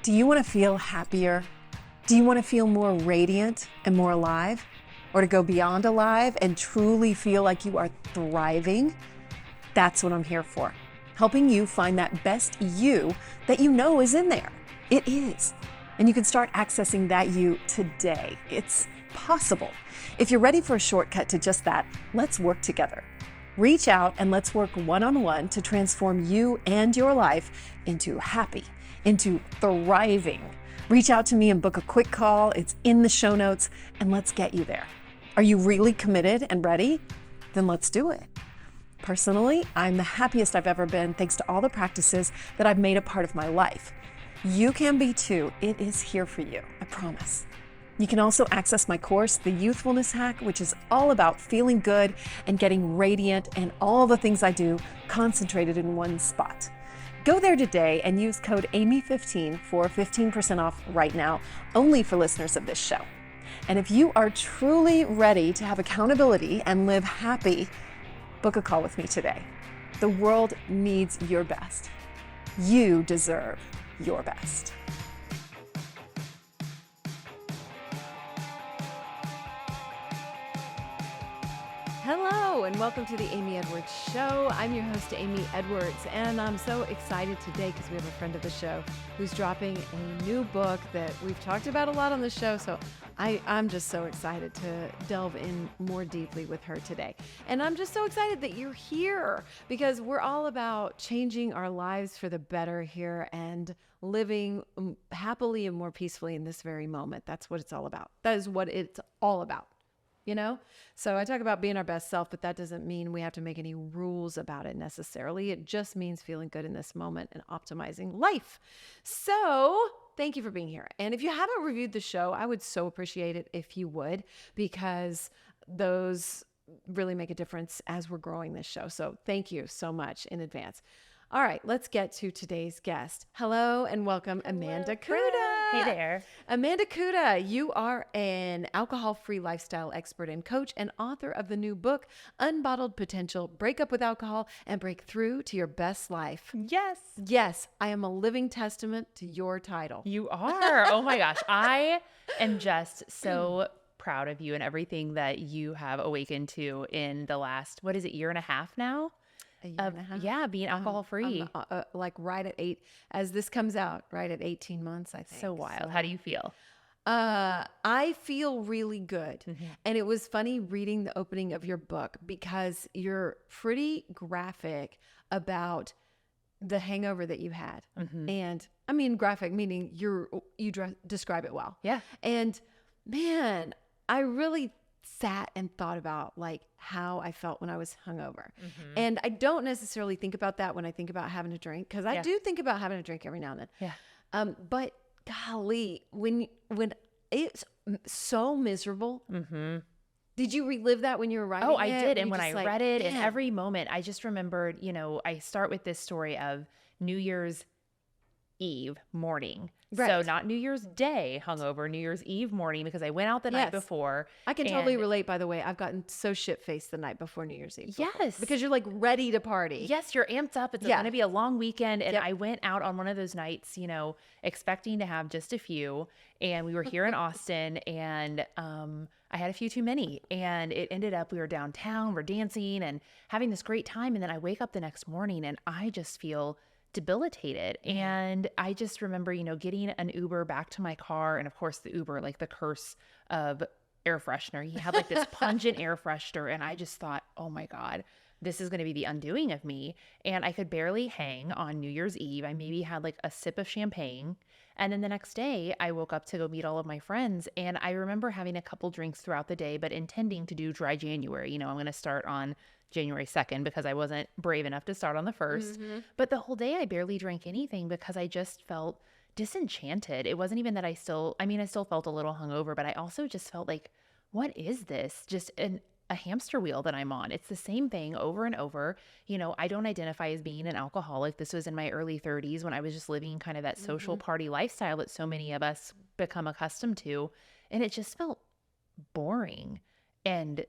Do you want to feel happier? Do you want to feel more radiant and more alive? Or to go beyond alive and truly feel like you are thriving? That's what I'm here for. Helping you find that best you that you know is in there. It is. And you can start accessing that you today. It's possible. If you're ready for a shortcut to just that, let's work together. Reach out and let's work one-on-one to transform you and your life into happy, into thriving. Reach out to me and book a quick call. It's in the show notes, and let's get you there. Are you really committed and ready? Then let's do it. Personally, I'm the happiest I've ever been thanks to all the practices that I've made a part of my life. You can be too. It is here for you, I promise. You can also access my course, The Youthfulness Hack, which is all about feeling good and getting radiant and all the things I do concentrated in one spot. Go there today and use code AMY15 for 15% off right now, only for listeners of this show. And if you are truly ready to have accountability and live happy, book a call with me today. The world needs your best. You deserve your best. Hello, and welcome to the Amy Edwards Show. I'm your host, Amy Edwards, and I'm so excited today because we have a friend of the show who's dropping a new book that we've talked about a lot on the show, so I'm just so excited to delve in more deeply with her today. And I'm just so excited that you're here because we're all about changing our lives for the better here and living happily and more peacefully in this very moment. That's what it's all about. That is what it's all about. You know? So I talk about being our best self, but that doesn't mean we have to make any rules about it necessarily. It just means feeling good in this moment and optimizing life. So thank you for being here. And if you haven't reviewed the show, I would so appreciate it if you would, because those really make a difference as we're growing this show. So thank you so much in advance. All right, let's get to today's guest. Hello and welcome, Amanda Kuda. Hey there. Amanda Kuda, you are an alcohol-free lifestyle expert and coach and author of the new book, Unbottled Potential, Break Up with Alcohol and Break Through to Your Best Life. Yes. Yes, I am a living testament to your title. You are. Oh my gosh. I am just so proud of you and everything that you have awakened to in the last, what is it, year and a half now? A year and a half? Yeah, being alcohol free. Like right at 8, as this comes out, right at 18 months, I think. So wild. How do you feel? I feel really good. Mm-hmm. And it was funny reading the opening of your book because you're pretty graphic about the hangover that you had. Mm-hmm. And I mean, graphic meaning you describe it well. Yeah. And man, I really sat and thought about like how I felt when I was hungover. Mm-hmm. And I don't necessarily think about that when I think about having a drink, because I do think about having a drink every now and then. Yeah. But golly, when it's so miserable, Mm-hmm. did you relive that when you were writing? Oh, I it? did. Were And you when just I like, read it, in "Man." every moment, I just remembered, I start with this story of New Year's Eve morning. Right. So not New Year's Day hungover, New Year's Eve morning, because I went out the night Yes. before. I can totally and- relate, by the way. I've gotten so shit-faced the night before New Year's Eve. Yes. Because you're like ready to party. Yes, you're amped up. It's Yeah. going to be a long weekend. And Yep. I went out on one of those nights, expecting to have just a few. And we were here in Austin, and I had a few too many. And it ended up, we were downtown, we're dancing and having this great time. And then I wake up the next morning and I just feel debilitated. And I just remember, getting an Uber back to my car. And of course the Uber, like the curse of air freshener. He had like this pungent air freshener. And I just thought, oh my God, this is going to be the undoing of me. And I could barely hang on New Year's Eve. I maybe had like a sip of champagne. And then the next day I woke up to go meet all of my friends. And I remember having a couple drinks throughout the day, but intending to do dry January. I'm going to start on January 2nd because I wasn't brave enough to start on the 1st. Mm-hmm. But the whole day I barely drank anything because I just felt disenchanted. It wasn't even that I still felt a little hungover, but I also just felt like, what is this? Just a hamster wheel that I'm on. It's the same thing over and over. I don't identify as being an alcoholic. This was in my early 30s when I was just living kind of that social party lifestyle that so many of us become accustomed to. And it just felt boring and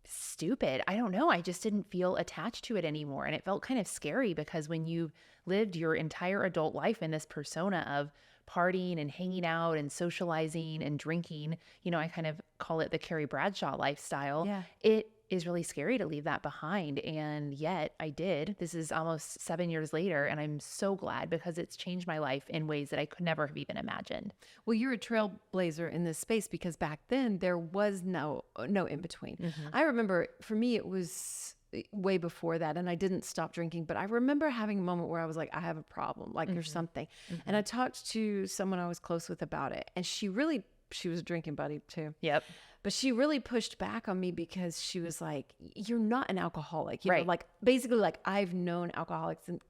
stupid. I don't know. I just didn't feel attached to it anymore. And it felt kind of scary because when you've lived your entire adult life in this persona of partying and hanging out and socializing and drinking, I kind of call it the Carrie Bradshaw lifestyle. Yeah. It is really scary to leave that behind. And yet I did. This is almost 7 years later. And I'm so glad because it's changed my life in ways that I could never have even imagined. Well, you're a trailblazer in this space because back then there was no in between. I remember for me, it was way before that, and I didn't stop drinking, but I remember having a moment where I was like, I have a problem, like there's something. And I talked to someone I was close with about it, and she was a drinking buddy too. Yep. But she really pushed back on me because she was like, you're not an alcoholic. You know, Right. like basically like I've known alcoholics and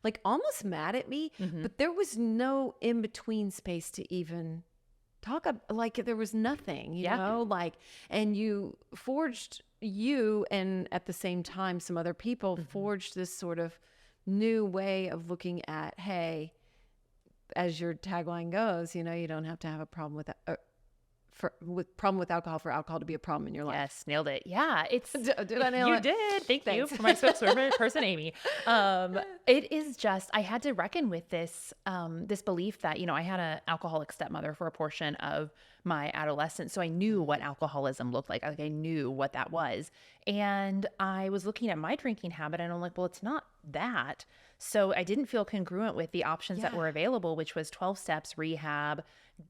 like almost mad at me, but there was no in between space to even talk like there was nothing, you Yeah. know, like, and you and at the same time some other people forged this sort of new way of looking at, hey, as your tagline goes, you don't have to have a problem with problem with alcohol for alcohol to be a problem in your life. Yes, nailed it. Yeah, it's Did I nail you it? did. Thank you Thanks. for my spokesperson, Amy. It is just I had to reckon with this this belief that I had an alcoholic stepmother for a portion of my adolescence, so I knew what alcoholism looked like. Like I knew what that was, and I was looking at my drinking habit, and I'm like, well, it's not that. So I didn't feel congruent with the options that were available, which was 12 steps, rehab,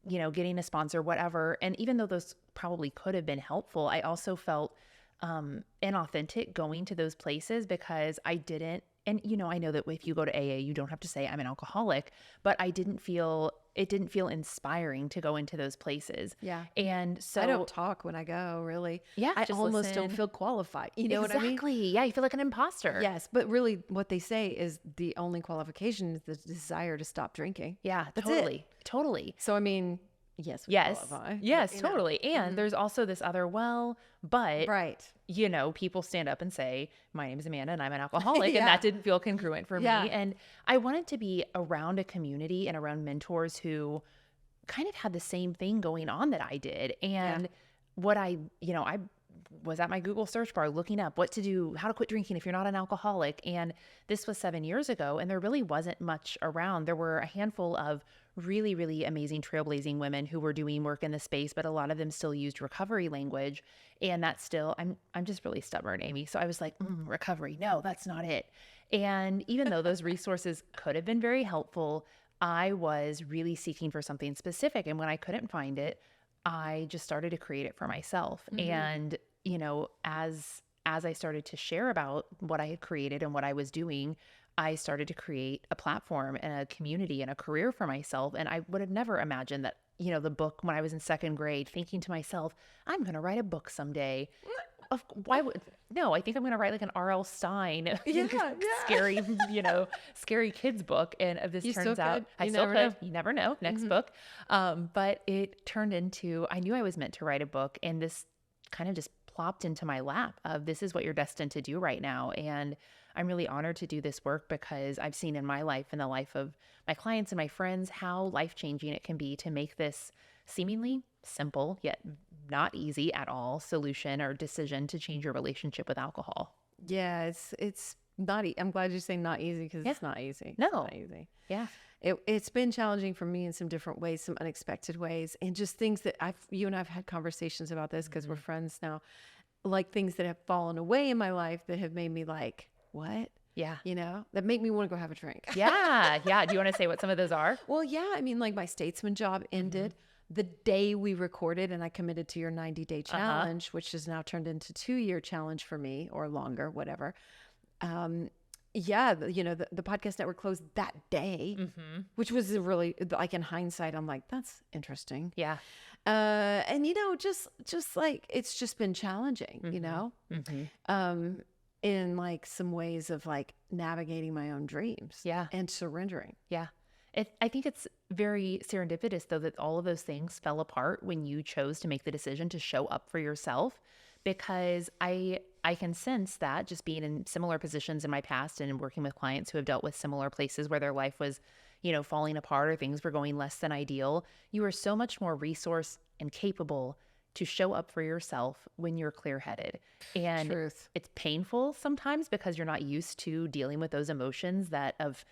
getting a sponsor, whatever. And even though those probably could have been helpful, I also felt inauthentic going to those places because I didn't. And, I know that if you go to AA, you don't have to say I'm an alcoholic, but it didn't feel inspiring to go into those places. Yeah. And so I don't talk when I go, really. Yeah, I just almost don't listen. feel qualified. You know what I mean? Exactly. Yeah. You feel like an imposter. Yes, but really what they say is the only qualification is the desire to stop drinking. Yeah. That's Totally. Totally. So, I mean, yes, we Yes. qualify. Yes, but, totally. And there's also this other, but Right. people stand up and say, my name is Amanda and I'm an alcoholic. Yeah. And that didn't feel congruent for Yeah. me. And I wanted to be around a community and around mentors who kind of had the same thing going on that I did. And what I was at my Google search bar looking up what to do, how to quit drinking if you're not an alcoholic. And this was 7 years ago, and there really wasn't much around. There were a handful of really, really amazing trailblazing women who were doing work in the space, but a lot of them still used recovery language. And that's still, I'm just really stubborn, Amy. So I was like, recovery, no, that's not it. And even though those resources could have been very helpful, I was really seeking for something specific. And when I couldn't find it, I just started to create it for myself. And, as I started to share about what I had created and what I was doing, I started to create a platform and a community and a career for myself. And I would have never imagined that, the book when I was in second grade, thinking to myself, I'm going to write a book someday. Why would, no, I think I'm going to write like an R.L. Stein, scary, scary kids book. And if this You turns still out, could. I You still never could, know. you never know, next book. But it turned into, I knew I was meant to write a book, and this kind of just plopped into my lap of this is what you're destined to do right now. And I'm really honored to do this work because I've seen in my life and the life of my clients and my friends how life-changing it can be to make this seemingly simple, yet not easy at all, solution or decision to change your relationship with alcohol. Yeah, it's not. I'm glad you say not easy because it's not easy. No. It's not easy. Yeah. It's been challenging for me in some different ways, some unexpected ways, and just things that you and I've had conversations about this because we're friends now, like things that have fallen away in my life that have made me like, what? Yeah. That make me want to go have a drink. Yeah. Yeah. Do you want to say what some of those are? Well, yeah. I mean, like my statesman job ended the day we recorded, and I committed to your 90-day challenge, which has now turned into 2-year challenge for me, or longer, whatever. The podcast network closed that day, which was really, like, in hindsight, I'm like, that's interesting. Yeah. And just like it's just been challenging, in like some ways of like navigating my own dreams, and surrendering. Yeah. I think it's very serendipitous, though, that all of those things fell apart when you chose to make the decision to show up for yourself, because I can sense that just being in similar positions in my past and working with clients who have dealt with similar places where their life was, falling apart or things were going less than ideal, you are so much more resource and capable to show up for yourself when you're clear-headed. And Truth. it's painful sometimes because you're not used to dealing with those emotions that of,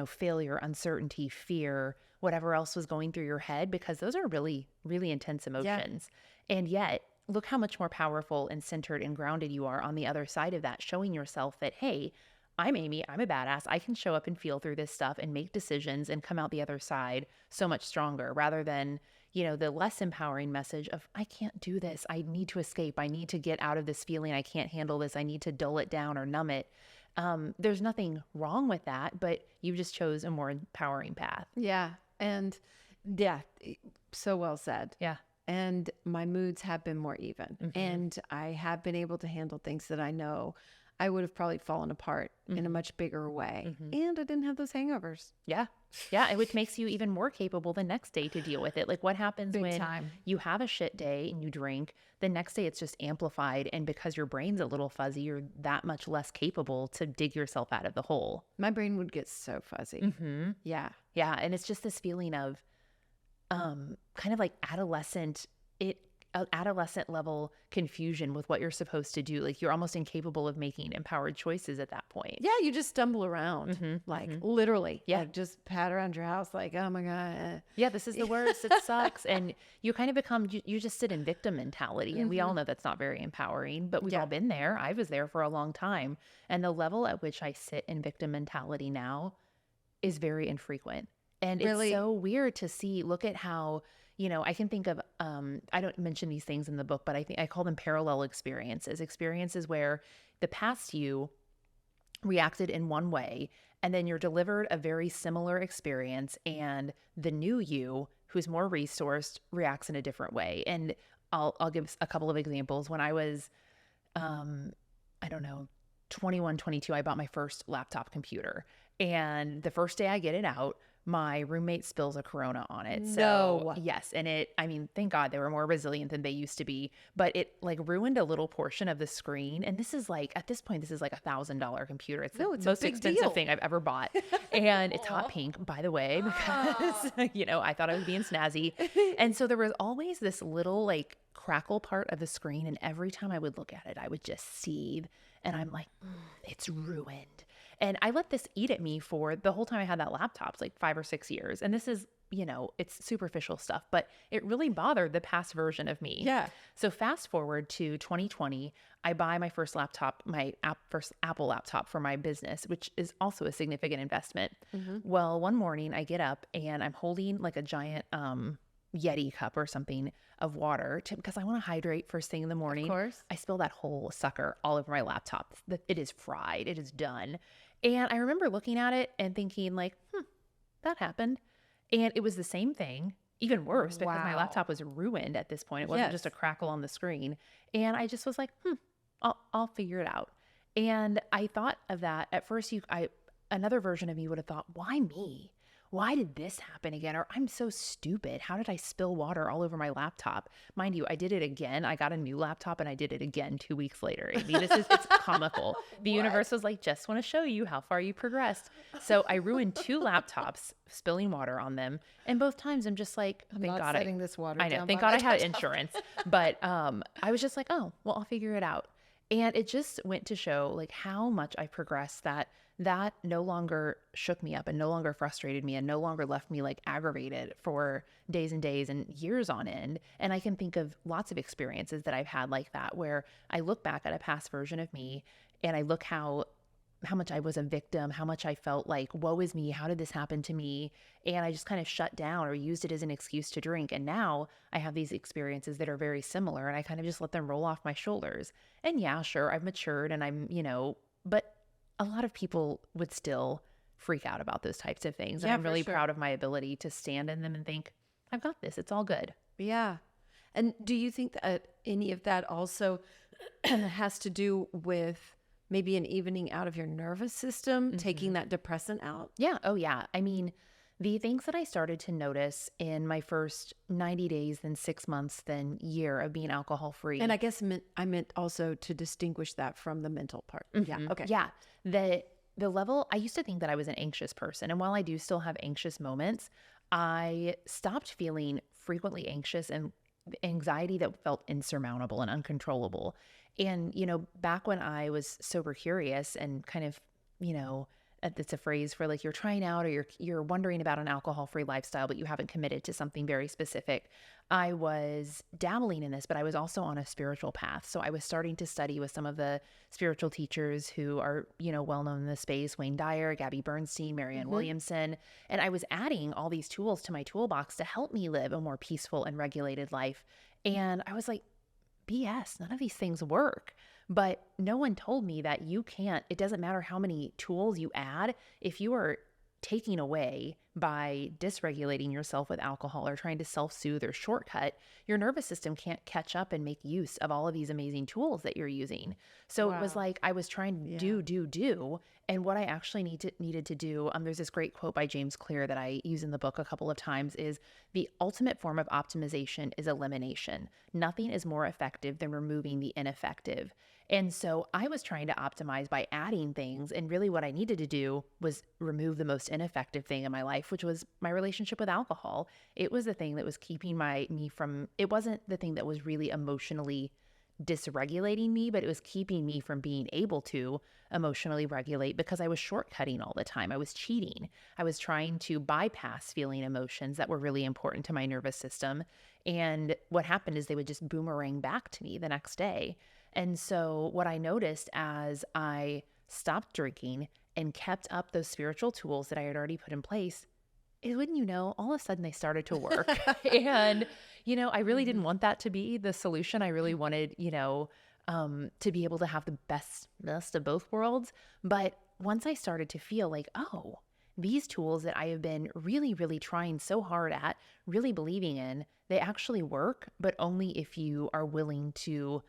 failure, uncertainty, fear, whatever else was going through your head, because those are really, really intense emotions. And yet, look how much more powerful and centered and grounded you are on the other side of that, showing yourself that, hey, I'm Amy, I'm a badass. I can show up and feel through this stuff and make decisions and come out the other side so much stronger, rather than, the less empowering message of, I can't do this. I need to escape. I need to get out of this feeling. I can't handle this. I need to dull it down or numb it. There's nothing wrong with that, but you just chose a more empowering path. Yeah. And yeah, so well said. Yeah. And my moods have been more even. And I have been able to handle things that I know I would have probably fallen apart in a much bigger way. And I didn't have those hangovers. Yeah. Yeah. Which makes you even more capable the next day to deal with it. Like, what happens Big when time. you have a shit day and you drink, the next day it's just amplified. And because your brain's a little fuzzy, you're that much less capable to dig yourself out of the hole. My brain would get so fuzzy. Yeah. Yeah. And it's just this feeling of kind of like adolescent level confusion with what you're supposed to do. Like, you're almost incapable of making empowered choices at that point. Yeah, you just stumble around, like literally. Yeah. Like, just pat around your house like, oh my God. Yeah, this is the worst. It sucks. And you kind of become, you just sit in victim mentality. And we all know that's not very empowering, but we've all been there. I was there for a long time. And the level at which I sit in victim mentality now is very infrequent. And Really? It's so weird to see, look at how, I can think of, I don't mention these things in the book, but I call them parallel experiences where the past you reacted in one way, and then you're delivered a very similar experience, and the new you, who's more resourced, reacts in a different way. And I'll give a couple of examples. When I was, 21, 22, I bought my first laptop computer. And the first day I get it out, my roommate spills a Corona on it. So, yes. And thank God they were more resilient than they used to be, but it like ruined a little portion of the screen. And this is like, at this point, this is like $1,000 computer. It's the most expensive thing I've ever bought. And it's hot pink, by the way, because, I thought I was being snazzy. And so there was always this little like crackle part of the screen. And every time I would look at it, I would just seethe. And I'm like, it's ruined. And I let this eat at me for the whole time I had that laptop, it's like 5 or 6 years. And this is, it's superficial stuff, but it really bothered the past version of me. Yeah. So fast forward to 2020, I buy my first laptop, first Apple laptop for my business, which is also a significant investment. Well, one morning I get up and I'm holding like a giant Yeti cup or something of water because I want to hydrate first thing in the morning. Of course. I spill that whole sucker all over my laptop. It is fried. It is done. And I remember looking at it and thinking like, that happened. And it was the same thing, even worse, because my laptop was ruined at this point. It wasn't just a crackle on the screen. And I just was like, I'll figure it out. And I thought of that at first. Another version of me would have thought, why me? Why did this happen again? Or I'm so stupid. How did I spill water all over my laptop? Mind you, I did it again. I got a new laptop and I did it again 2 weeks later. It's comical. The universe was like, just want to show you how far you progressed. So I ruined 2 laptops, spilling water on them. And both times I'm just like, thank God setting this water I know. down Thank by God I my had insurance. But I was just like, oh, well, I'll figure it out. And it just went to show like how much I progressed, that no longer shook me up and no longer frustrated me and no longer left me like aggravated for days and days and years on end. And I can think of lots of experiences that I've had like that, where I look back at a past version of me and I look how much I was a victim, how much I felt like, woe is me, how did this happen to me? And I just kind of shut down or used it as an excuse to drink. And now I have these experiences that are very similar and I kind of just let them roll off my shoulders. And yeah, sure, I've matured and I'm, but a lot of people would still freak out about those types of things. And I'm really proud of my ability to stand in them and think, I've got this. It's all good. Yeah. And do you think that any of that also has to do with maybe an evening out of your nervous system, taking that depressant out? Yeah. Oh, yeah. I mean, the things that I started to notice in my first 90 days, then 6 months, then year of being alcohol free. And I guess I meant also to distinguish that from the mental part. Yeah. Okay. Yeah. The level, I used to think that I was an anxious person. And while I do still have anxious moments, I stopped feeling frequently anxious and anxiety that felt insurmountable and uncontrollable. And, back when I was sober curious and kind of, it's a phrase for like you're trying out or you're wondering about an alcohol-free lifestyle, but you haven't committed to something very specific. I was dabbling in this, but I was also on a spiritual path. So I was starting to study with some of the spiritual teachers who are, well known in the space, Wayne Dyer, Gabby Bernstein, Marianne Williamson. And I was adding all these tools to my toolbox to help me live a more peaceful and regulated life. And I was like, BS, none of these things work. But no one told me that it doesn't matter how many tools you add, if you are taking away by dysregulating yourself with alcohol or trying to self-soothe or shortcut, your nervous system can't catch up and make use of all of these amazing tools that you're using. So it was like I was trying to do. And what I actually needed to do, there's this great quote by James Clear that I use in the book a couple of times, is the ultimate form of optimization is elimination. Nothing is more effective than removing the ineffective. And so I was trying to optimize by adding things. And really what I needed to do was remove the most ineffective thing in my life, which was my relationship with alcohol. It was the thing that was keeping it wasn't the thing that was really emotionally dysregulating me, but it was keeping me from being able to emotionally regulate because I was shortcutting all the time. I was cheating. I was trying to bypass feeling emotions that were really important to my nervous system. And what happened is they would just boomerang back to me the next day. And so what I noticed as I stopped drinking and kept up those spiritual tools that I had already put in place is, wouldn't you know, all of a sudden they started to work. And, I really didn't want that to be the solution. I really wanted, to be able to have the best of both worlds. But once I started to feel like, oh, these tools that I have been really, really trying so hard at, really believing in, they actually work, but only if you are willing to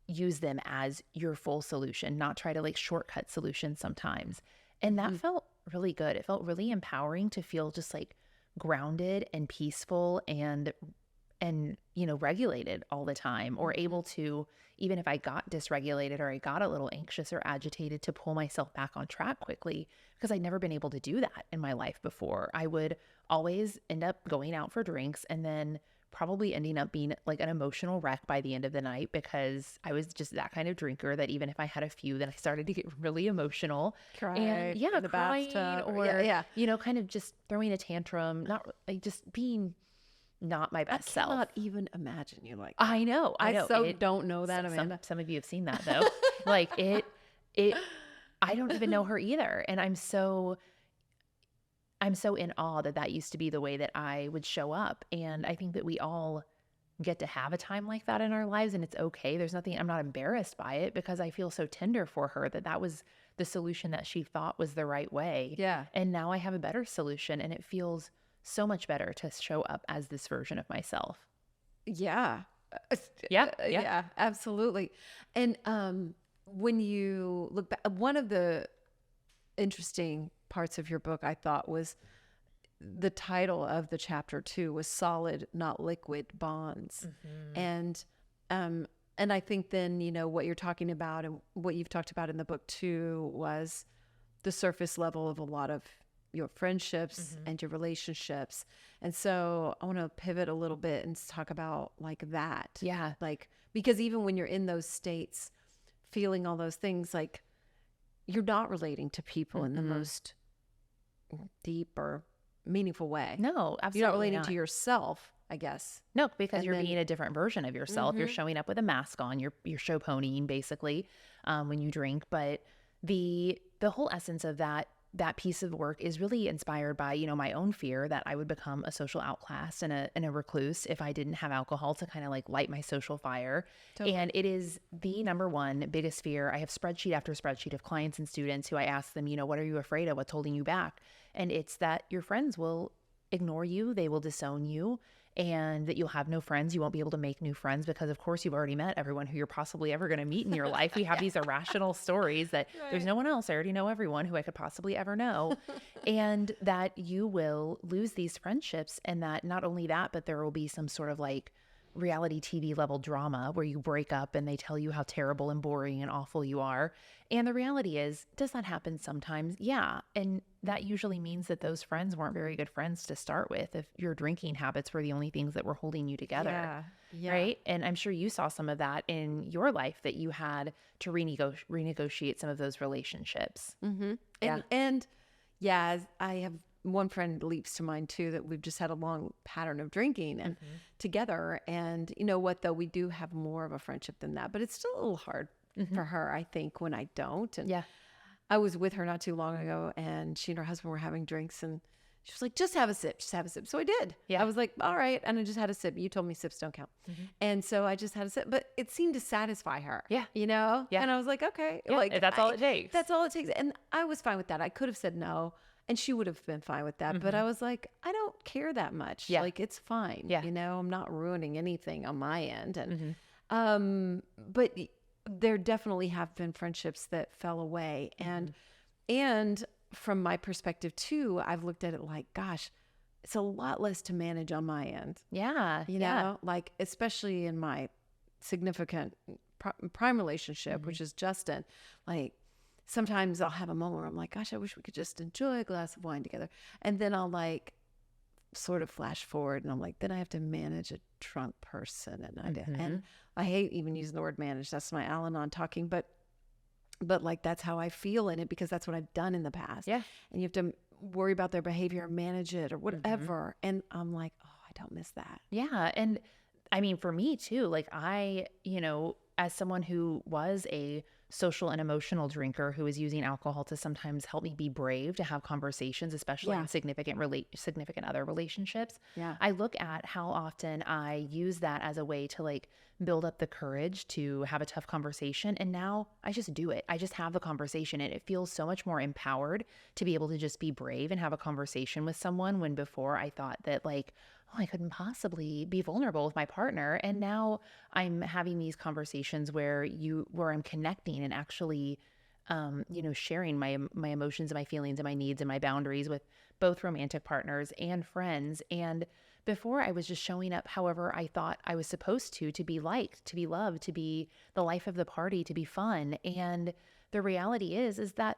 use them as your full solution, not try to like shortcut solutions sometimes. And that felt really good. It felt really empowering to feel just like grounded and peaceful and regulated all the time, or able to, even if I got dysregulated or I got a little anxious or agitated, to pull myself back on track quickly, because I'd never been able to do that in my life before. I would always end up going out for drinks and then probably ending up being like an emotional wreck by the end of the night, because I was just that kind of drinker that even if I had a few, then I started to get really emotional. Cry and in the crying bathtub, or kind of just throwing a tantrum, not like just being not my best self. I cannot even imagine you like that. I know. I don't know that, Amanda. Some of you have seen that though. Like it, I don't even know her either. And I'm so in awe that used to be the way that I would show up. And I think that we all get to have a time like that in our lives, and it's okay. There's nothing, I'm not embarrassed by it, because I feel so tender for her that was the solution that she thought was the right way. Yeah. And now I have a better solution, and it feels so much better to show up as this version of myself. Yeah. Yeah, absolutely. And when you look back, one of the interesting parts of your book, I thought, was the title of the chapter 2 was Solid, Not Liquid Bonds. And I think then, what you're talking about and what you've talked about in the book too was the surface level of a lot of your friendships and your relationships. And so I want to pivot a little bit and talk about like that. Yeah. Like, because even when you're in those states, feeling all those things, like you're not relating to people in the most deep or meaningful way. No, absolutely You're not relating to yourself, I guess. No, because you're being a different version of yourself. You're showing up with a mask on. You're show ponying basically when you drink. But the whole essence of that piece of work is really inspired by, my own fear that I would become a social outcast and a recluse if I didn't have alcohol to kind of like light my social fire. Totally. And it is the number one biggest fear. I have spreadsheet after spreadsheet of clients and students who I ask them, what are you afraid of? What's holding you back? And it's that your friends will ignore you. They will disown you. And that you'll have no friends. You won't be able to make new friends because, of course, you've already met everyone who you're possibly ever going to meet in your life. We have these irrational stories that there's no one else. I already know everyone who I could possibly ever know. And that you will lose these friendships, and that not only that, but there will be some sort of like reality TV level drama where you break up and they tell you how terrible and boring and awful you are. And the reality is, does that happen sometimes? Yeah. And that usually means that those friends weren't very good friends to start with if your drinking habits were the only things that were holding you together. Yeah. Right. And I'm sure you saw some of that in your life, that you had to renegotiate some of those relationships. Mm-hmm. Yeah. And yeah, I have one friend leaps to mind too, that we've just had a long pattern of drinking and together. And you know what, though, we do have more of a friendship than that, but it's still a little hard for her, I think, when I don't. And Yeah. I was with her not too long ago, and she and her husband were having drinks, and she was like, just have a sip, just have a sip. So I did. Yeah. I was like, all right. And I just had a sip. You told me sips don't count. And so I just had a sip, but it seemed to satisfy her. Yeah. You know? Yeah. And I was like, okay. Yeah, Like that's all it takes. That's all it takes. And I was fine with that. I could have said no, and she would have been fine with that. But I was like, I don't care that much. Yeah. Like, it's fine. Yeah. You know, I'm not ruining anything on my end. And, but there definitely have been friendships that fell away. And from my perspective too, I've looked at it like, gosh, it's a lot less to manage on my end. Yeah. You know, like, especially in my significant prime relationship, which is Justin. Like, sometimes I'll have a moment where I'm like, gosh, I wish we could just enjoy a glass of wine together. And then I'll like sort of flash forward, and I'm like, then I have to manage a drunk person. And I hate even using the word manage. That's my Al-Anon talking, but like, that's how I feel in it, because that's what I've done in the past. Yeah. And you have to worry about their behavior, manage it or whatever. And I'm like, oh, I don't miss that. Yeah. And I mean, for me too, like I, as someone who was a social and emotional drinker who was using alcohol to sometimes help me be brave to have conversations, especially in significant other relationships. Yeah. I look at how often I use that as a way to like build up the courage to have a tough conversation. And now I just do it. I just have the conversation, and it feels so much more empowered to be able to just be brave and have a conversation with someone, when before I thought that like, oh, I couldn't possibly be vulnerable with my partner. And now I'm having these conversations where I'm connecting and actually, sharing my emotions and my feelings and my needs and my boundaries with both romantic partners and friends. And before, I was just showing up however I thought I was supposed to be liked, to be loved, to be the life of the party, to be fun. And the reality is that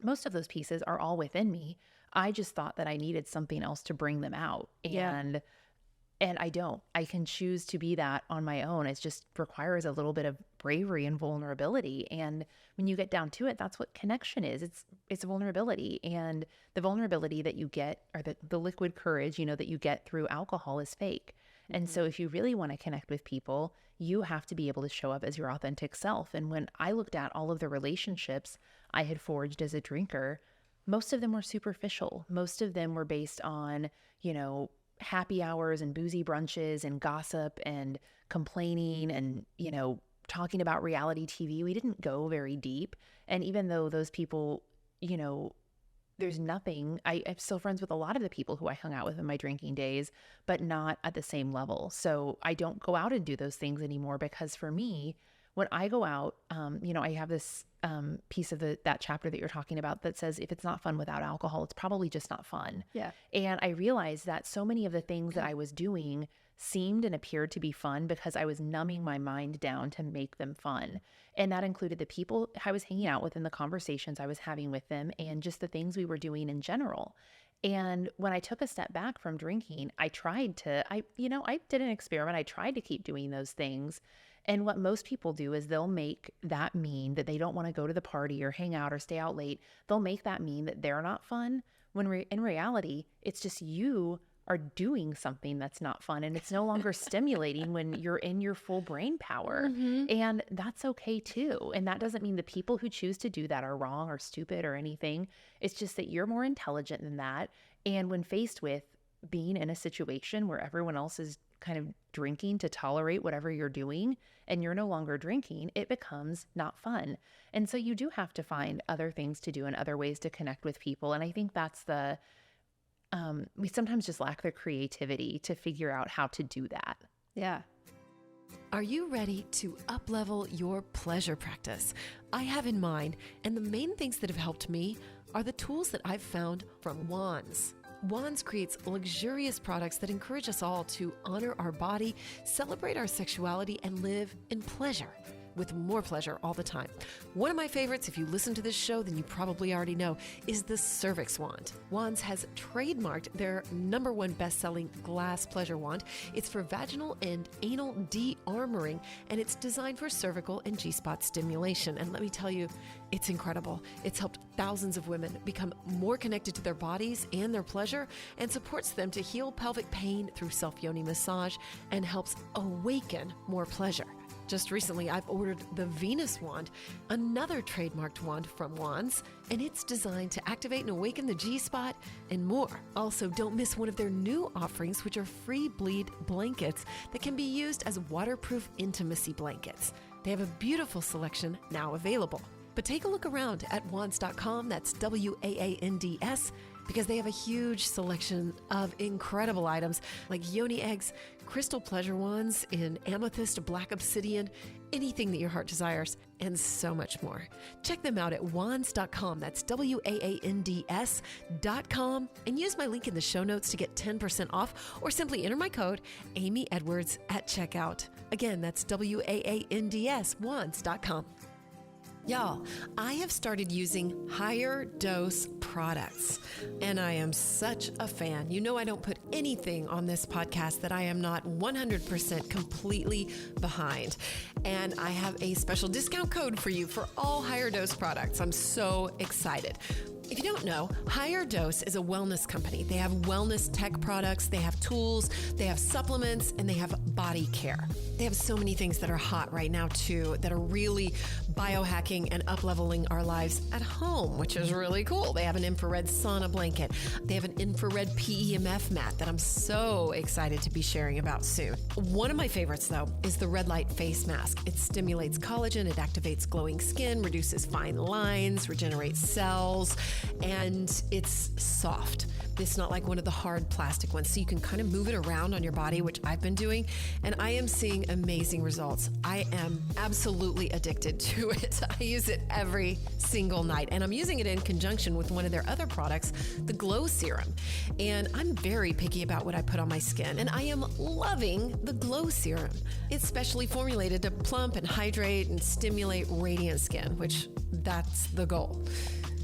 most of those pieces are all within me. I just thought that I needed something else to bring them out. And I don't. I can choose to be that on my own. It just requires a little bit of bravery and vulnerability. And when you get down to it, that's what connection is. It's vulnerability. And the vulnerability that you get, or the liquid courage, that you get through alcohol, is fake. And so if you really want to connect with people, you have to be able to show up as your authentic self. And when I looked at all of the relationships I had forged as a drinker, most of them were superficial. Most of them were based on, happy hours and boozy brunches and gossip and complaining and, talking about reality TV. We didn't go very deep. And even though those people, there's nothing, I'm still friends with a lot of the people who I hung out with in my drinking days, but not at the same level. So I don't go out and do those things anymore, because for me, when I go out, I have this piece of that chapter that you're talking about that says, if it's not fun without alcohol, it's probably just not fun. Yeah. And I realized that so many of the things that I was doing seemed and appeared to be fun because I was numbing my mind down to make them fun. And that included the people I was hanging out with and the conversations I was having with them, and just the things we were doing in general. And when I took a step back from drinking, I did an experiment. I tried to keep doing those things. And what most people do is they'll make that mean that they don't want to go to the party or hang out or stay out late. They'll make that mean that they're not fun, when in reality, it's just you are doing something that's not fun, and it's no longer stimulating when you're in your full brain power. And that's okay too. And that doesn't mean the people who choose to do that are wrong or stupid or anything. It's just that you're more intelligent than that. And when faced with being in a situation where everyone else is kind of drinking to tolerate whatever you're doing, and you're no longer drinking, it becomes not fun. And so you do have to find other things to do and other ways to connect with people. And I think that's we sometimes just lack the creativity to figure out how to do that. Yeah. Are you ready to up-level your pleasure practice? I have in mind, and the main things that have helped me are the tools that I've found from wands. Wands creates luxurious products that encourage us all to honor our body, celebrate our sexuality, and live in pleasure, with more pleasure all the time. One of my favorites, if you listen to this show, then you probably already know, is the Cervix Wand. Wands has trademarked their #1 best-selling glass pleasure wand. It's for vaginal and anal de-armoring, and it's designed for cervical and G-spot stimulation. And let me tell you, it's incredible. It's helped thousands of women become more connected to their bodies and their pleasure, and supports them to heal pelvic pain through self-yoni massage, and helps awaken more pleasure. Just recently, I've ordered the Venus Wand, another trademarked wand from Wands, and it's designed to activate and awaken the G-spot and more. Also, don't miss one of their new offerings, which are free bleed blankets that can be used as waterproof intimacy blankets. They have a beautiful selection now available. But take a look around at wands.com, that's WAANDS, because they have a huge selection of incredible items like yoni eggs, crystal pleasure wands in amethyst, black obsidian, anything that your heart desires, and so much more. Check them out at wands.com, that's WAANDS.com, and use my link in the show notes to get 10% off, or simply enter my code Amy Edwards at checkout. Again, that's WAANDS, wands.com. Y'all, I have started using higher dose products, and I am such a fan. You know, I don't put anything on this podcast that I am not 100% completely behind. And I have a special discount code for you for all higher dose products. I'm so excited. If you don't know, Higher Dose is a wellness company. They have wellness tech products, they have tools, they have supplements, and they have body care. They have so many things that are hot right now too, that are really biohacking and up-leveling our lives at home, which is really cool. They have an infrared sauna blanket. They have an infrared PEMF mat that I'm so excited to be sharing about soon. One of my favorites though is the red light face mask. It stimulates collagen, it activates glowing skin, reduces fine lines, regenerates cells, and it's soft. It's not like one of the hard plastic ones, so you can kind of move it around on your body, which I've been doing, and I am seeing amazing results. I am absolutely addicted to it. I use it every single night, and I'm using it in conjunction with one of their other products, the Glow Serum. And I'm very picky about what I put on my skin, and I am loving the Glow Serum. It's specially formulated to plump and hydrate and stimulate radiant skin, which that's the goal.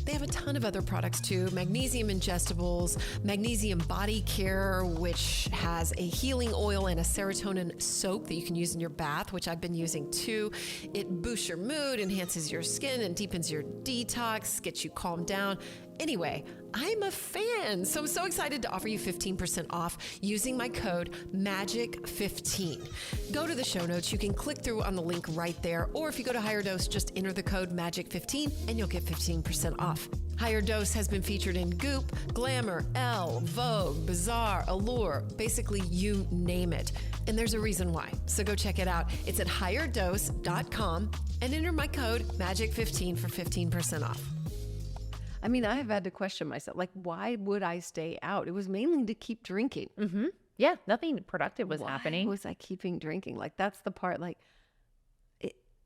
They have a ton of other products too. Magnesium ingestibles, magnesium body care, which has a healing oil and a serotonin soap that you can use in your bath, which I've been using too. It boosts your mood, enhances your skin, and deepens your detox, gets you calmed down. Anyway, I'm a fan, so I'm so excited to offer you 15% off using my code MAGIC15. Go to the show notes. You can click through on the link right there, or if you go to Higher Dose, just enter the code MAGIC15 and you'll get 15% off. Higher Dose has been featured in Goop, Glamour, Elle, Vogue, Bazaar, Allure, basically you name it. And there's a reason why. So go check it out. It's at higherdose.com and enter my code MAGIC15 for 15% off. I mean, I have had to question myself, like, why would I stay out? It was mainly to keep drinking. Mm-hmm. Yeah, nothing productive was happening. Why was I keeping drinking? Like, that's the part, like,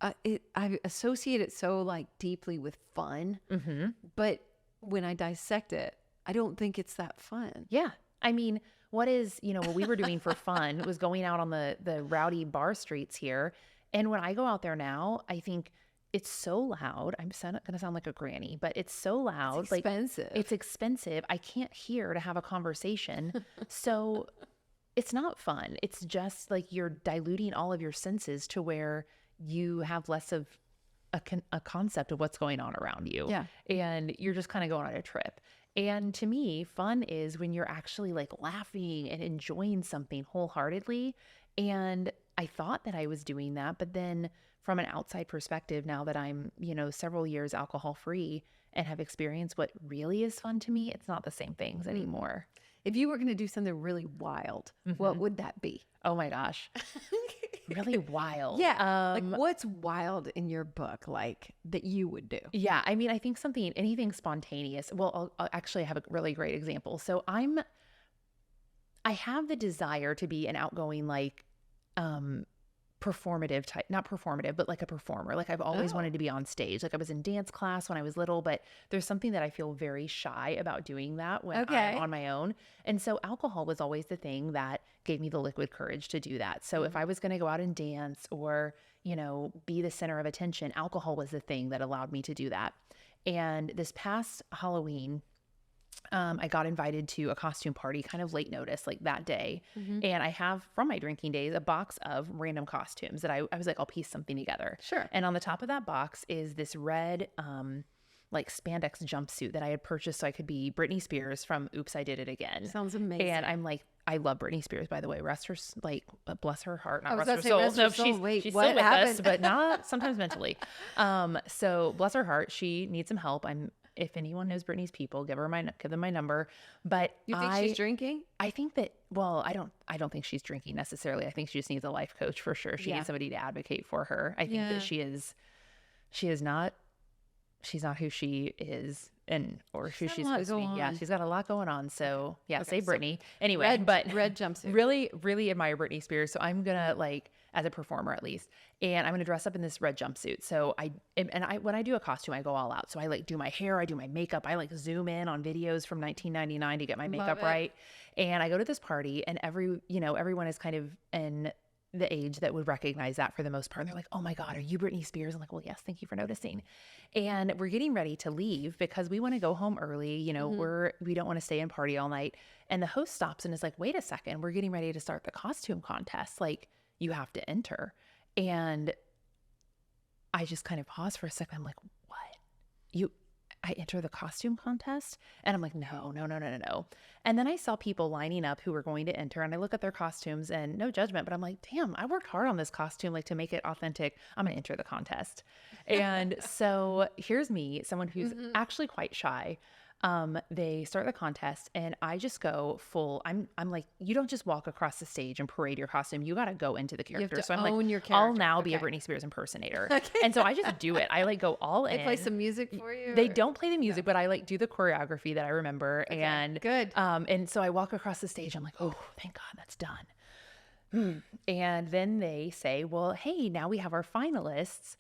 I associate it so, like, deeply with fun. Mm-hmm. But when I dissect it, I don't think it's that fun. Yeah. I mean, what we were doing for fun was going out on the rowdy bar streets here. And when I go out there now, I think it's so loud. I'm going to sound like a granny, but it's so loud. It's expensive. It's expensive. I can't hear to have a conversation. So it's not fun. It's just like you're diluting all of your senses to where you have less of a concept of what's going on around you. Yeah. And you're just kind of going on a trip. And to me, fun is when you're actually like laughing and enjoying something wholeheartedly. And I thought that I was doing that, but then from an outside perspective, now that I'm, several years alcohol free and have experienced what really is fun to me, it's not the same things anymore. If you were going to do something really wild, what would that be? Oh my gosh. Really wild. Yeah. Like what's wild in your book, like that you would do? Yeah. I mean, I think anything spontaneous. Well, I'll actually have a really great example. So I have the desire to be an outgoing, like, performative type, not performative, but like a performer. Like I've always wanted to be on stage. Like I was in dance class when I was little, but there's something that I feel very shy about doing that when I'm on my own. And so alcohol was always the thing that gave me the liquid courage to do that. So if I was going to go out and dance or, you know, be the center of attention, alcohol was the thing that allowed me to do that. And this past Halloween, I got invited to a costume party kind of late notice, like that day. And I have from my drinking days, a box of random costumes that I was like, I'll piece something together. Sure. And on the top of that box is this red, like spandex jumpsuit that I had purchased so I could be Britney Spears from Oops, I Did It Again. Sounds amazing. And I'm like, I love Britney Spears, by the way. Rest her, like, bless her heart, not I was rest her about to soul. say, rest her No, soul. Wait, she's what still with us, happened? but not sometimes mentally. So bless her heart. She needs some help. If anyone knows Britney's people, give them my number. But You think she's drinking? I think that, well, I don't think she's drinking necessarily. I think she just needs a life coach for sure. She needs somebody to advocate for her. I think that she's not who she is or who she's supposed to be. Yeah, she's got a lot going on. So say Britney. Anyway, Red jumpsuit. Really, really admire Britney Spears. So I'm gonna like, as a performer at least, and I'm gonna dress up in this red jumpsuit. So when I do a costume, I go all out. So I like do my hair, I do my makeup, I like zoom in on videos from 1999 to get my makeup right. And I go to this party, and everyone is kind of in the age that would recognize that for the most part. And they're like, oh my God, are you Britney Spears? I'm like, well, yes, thank you for noticing. And we're getting ready to leave because we want to go home early. You know, we don't want to stay and party all night. And the host stops and is like, wait a second, we're getting ready to start the costume contest. Like, you have to enter. And I just kind of pause for a second. I'm like, what? I enter the costume contest? And I'm like, no. And then I saw people lining up who were going to enter, and I look at their costumes, and no judgment, but I'm like, damn, I worked hard on this costume, like to make it authentic. I'm going to enter the contest. And so here's me, someone who's actually quite shy. They start the contest, and I just go full. I'm like, you don't just walk across the stage and parade your costume. You got to go into the character. So I'm like, own your I'll character. now be a Britney Spears impersonator. And so I just do it. I like go all in. They play some music for you? They don't play the music, but I like do the choreography that I remember. Okay, and good. And so I walk across the stage. I'm like, oh, thank God that's done. And then they say, well, hey, now we have our finalists.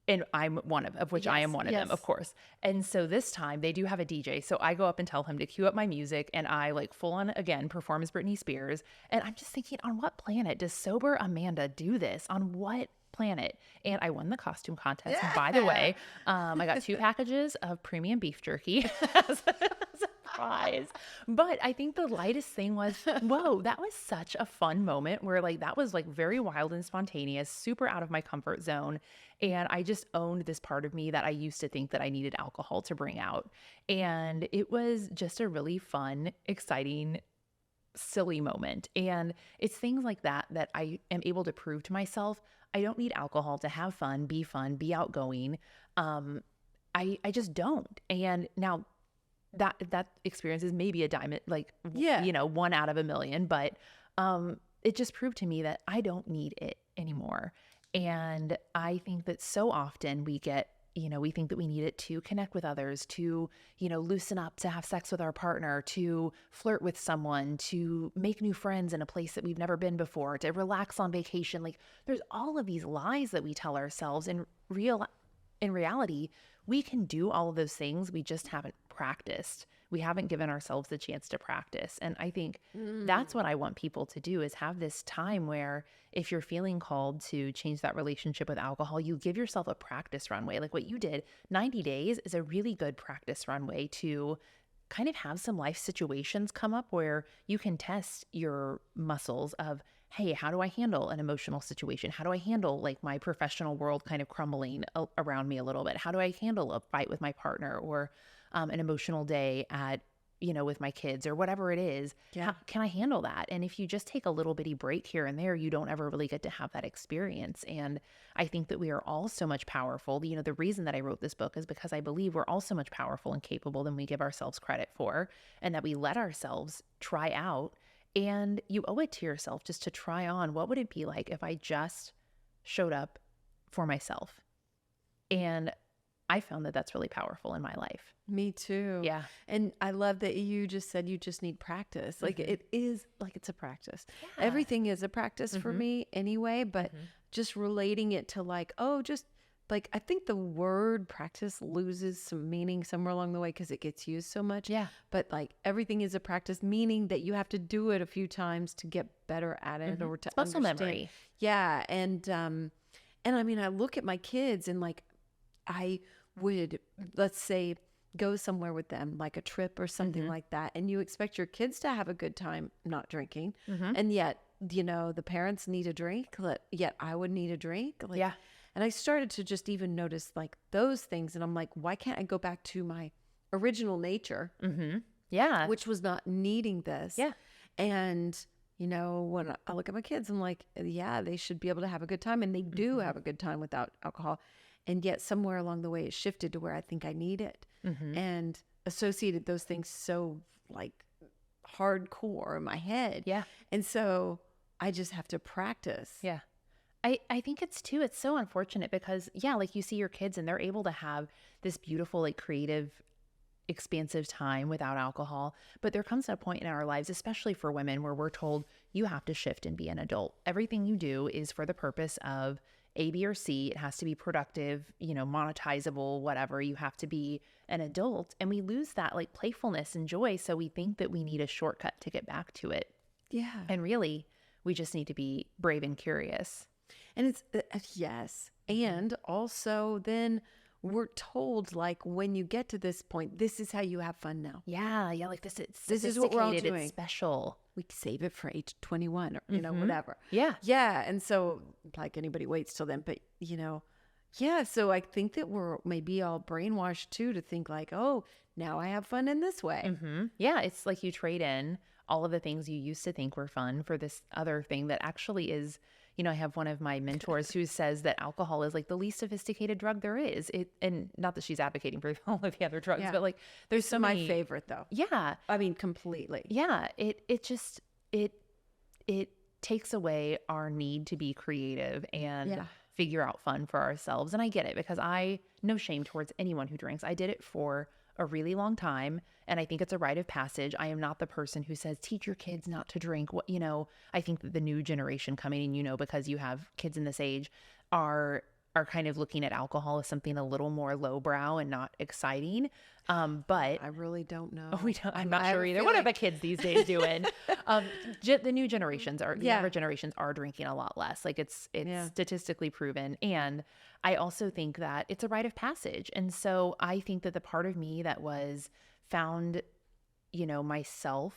And I'm one of which I am one of them, of course. And so this time they do have a DJ. So I go up and tell him to cue up my music, and I like full on again perform as Britney Spears. And I'm just thinking, on what planet does sober Amanda do this? On what planet? And I won the costume contest. Yeah. By the way, I got 2 packages of premium beef jerky as a prize. But I think the lightest thing was, whoa, that was such a fun moment where like that was like very wild and spontaneous, super out of my comfort zone. And I just owned this part of me that I used to think that I needed alcohol to bring out. And it was just a really fun, exciting, silly moment. And it's things like that that I am able to prove to myself I don't need alcohol to have fun, be outgoing. I just don't. And now that experience is maybe a diamond, like, one out of a million, but it just proved to me that I don't need it anymore. And I think that so often we get, we think that we need it to connect with others, to, loosen up, to have sex with our partner, to flirt with someone, to make new friends in a place that we've never been before, to relax on vacation. Like there's all of these lies that we tell ourselves. In reality, we can do all of those things. We just haven't practiced. We haven't given ourselves the chance to practice. And I think that's what I want people to do, is have this time where if you're feeling called to change that relationship with alcohol, you give yourself a practice runway. Like what you did, 90 days is a really good practice runway to kind of have some life situations come up where you can test your muscles of, hey, how do I handle an emotional situation? How do I handle like my professional world kind of crumbling around me a little bit? How do I handle a fight with my partner, or an emotional day at, with my kids, or whatever it is? How can I handle that? And if you just take a little bitty break here and there, you don't ever really get to have that experience. And I think that we are all so much powerful. The reason that I wrote this book is because I believe we're all so much powerful and capable than we give ourselves credit for, and that we let ourselves try out. And you owe it to yourself just to try on, what would it be like if I just showed up for myself? And I found that that's really powerful in my life. Me too. Yeah. And I love that you just said you just need practice. Like it is like it's a practice. Everything is a practice for me anyway, but just relating it to like, oh, just like I think the word practice loses some meaning somewhere along the way because it gets used so much. Yeah. But like everything is a practice, meaning that you have to do it a few times to get better at it or to It's muscle understand. memory. Yeah. And I mean, I look at my kids and like I would, let's say, go somewhere with them, like a trip or something like that. And you expect your kids to have a good time not drinking. And yet, you know, the parents need a drink, yet I would need a drink. Like, Yeah. And I started to just even notice like those things. And I'm like, why can't I go back to my original nature, Yeah. which was not needing this? Yeah. And, you know, when I look at my kids, I'm like, yeah, they should be able to have a good time. And they do have a good time without alcohol. And yet somewhere along the way, it shifted to where I think I need it and associated those things so like hardcore in my head. Yeah. And so I just have to practice. Yeah. I think it's so unfortunate because, yeah, like you see your kids and they're able to have this beautiful, like creative, expansive time without alcohol. But there comes a point in our lives, especially for women, where we're told you have to shift and be an adult. Everything you do is for the purpose of A, B, or C. It has to be productive, you know, monetizable, whatever. You have to be an adult. And we lose that like playfulness and joy. So we think that we need a shortcut to get back to it. Yeah. And really, we just need to be brave and curious. And it's, yes. And also then we're told like when you get to this point, this is how you have fun now. Yeah. Yeah. Like this is what we're all sophisticated, doing. It's special. We save it for age 21 or, you know, whatever. Yeah. Yeah. And so like anybody waits till then, but you know, yeah. So I think that we're maybe all brainwashed too, to think like, oh, now I have fun in this way. Yeah. It's like you trade in all of the things you used to think were fun for this other thing that actually is, you know, I have one of my mentors who says that alcohol is like the least sophisticated drug there is. And not that she's advocating for all of the other drugs, but like there's so my many. favorite though. Yeah. I mean, completely. Yeah. It just takes away our need to be creative and figure out fun for ourselves. And I get it because no shame towards anyone who drinks. I did it for a really long time. And I think it's a rite of passage. I am not the person who says, teach your kids not to drink. What, you know, I think that the new generation coming in, you know, because you have kids in this age are kind of looking at alcohol as something a little more lowbrow and not exciting. But I really don't know. I'm not sure either. What are the kids these days doing? The new generations the younger generations are drinking a lot less. Like it's statistically proven. And I also think that it's a rite of passage. And so I think that the part of me that was found, you know, myself,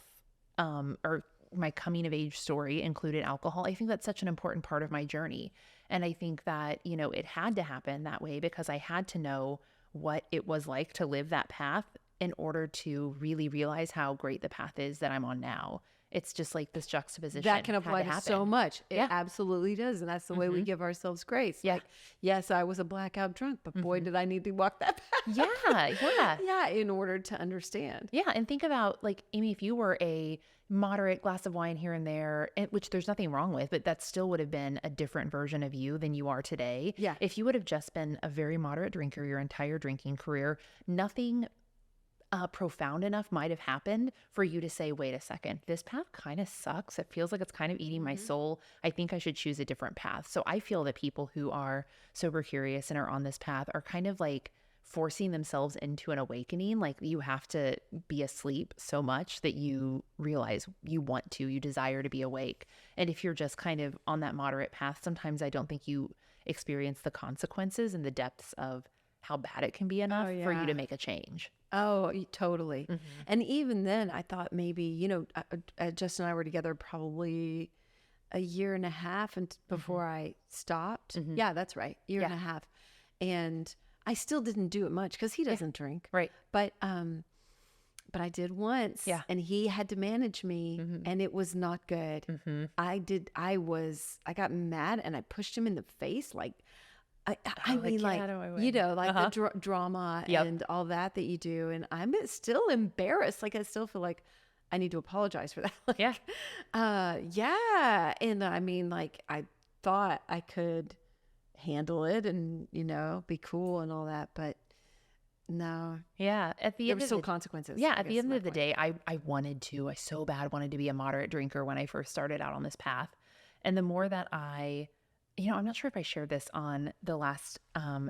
or my coming of age story included alcohol. I think that's such an important part of my journey. And I think that, you know, it had to happen that way because I had to know what it was like to live that path in order to really realize how great the path is that I'm on now. It's just like this juxtaposition. That can apply to so much. It absolutely does. And that's the way we give ourselves grace. Yeah. Like, yes, I was a blackout drunk, but boy, did I need to walk that path. Yeah. In order to understand. Yeah. And think about like, Amy, if you were a moderate glass of wine here and there, which there's nothing wrong with, but that still would have been a different version of you than you are today. Yeah. If you would have just been a very moderate drinker your entire drinking career, nothing profound enough might have happened for you to say, wait a second, this path kind of sucks. It feels like it's kind of eating my soul. I think I should choose a different path. So I feel that people who are sober curious and are on this path are kind of like forcing themselves into an awakening. Like you have to be asleep so much that you realize you desire to be awake. And if you're just kind of on that moderate path, sometimes I don't think you experience the consequences and the depths of how bad it can be enough for you to make a change. Oh, totally. And even then I thought maybe, you know, Justin and I were together probably a year and a half before I stopped. Yeah, that's right. Year and a half. And I still didn't do it much because he doesn't drink. Right. But I did once and he had to manage me and it was not good. I got mad and I pushed him in the face. Like, I mean, like, you know, like the drama and all that you do. And I'm still embarrassed. Like, I still feel like I need to apologize for that. Like, yeah. And I mean, like, I thought I could handle it and, you know, be cool and all that. But No, Yeah. At the there end were of still the consequences. Yeah, I at the guess end my of the point. day, I so bad wanted to be a moderate drinker when I first started out on this path. And the more that I'm not sure if I shared this on the last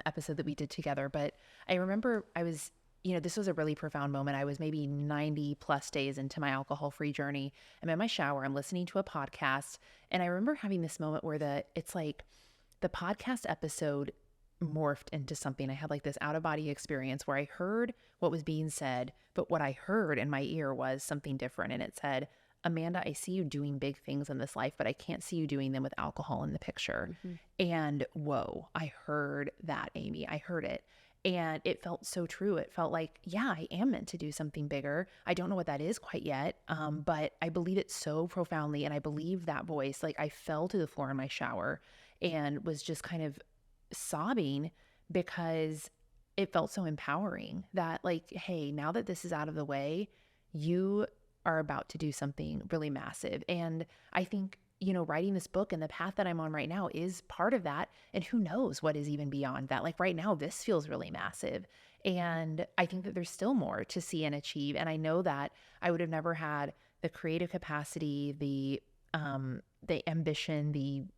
episode that we did together, but I remember this was a really profound moment. I was maybe 90 plus days into my alcohol-free journey. I'm in my shower, I'm listening to a podcast, and I remember having this moment where it's like the podcast episode morphed into something. I had like this out of body experience where I heard what was being said, but what I heard in my ear was something different. And it said, Amanda, I see you doing big things in this life, but I can't see you doing them with alcohol in the picture. And whoa, I heard that, Amy. I heard it. And it felt so true. It felt like, yeah, I am meant to do something bigger. I don't know what that is quite yet, but I believe it so profoundly. And I believe that voice. Like, I fell to the floor in my shower and was just kind of sobbing because it felt so empowering that, like, hey, now that this is out of the way, you are about to do something really massive. And I think, writing this book and the path that I'm on right now is part of that. And who knows what is even beyond that. Like right now, this feels really massive. And I think that there's still more to see and achieve. And I know that I would have never had the creative capacity, the ambition,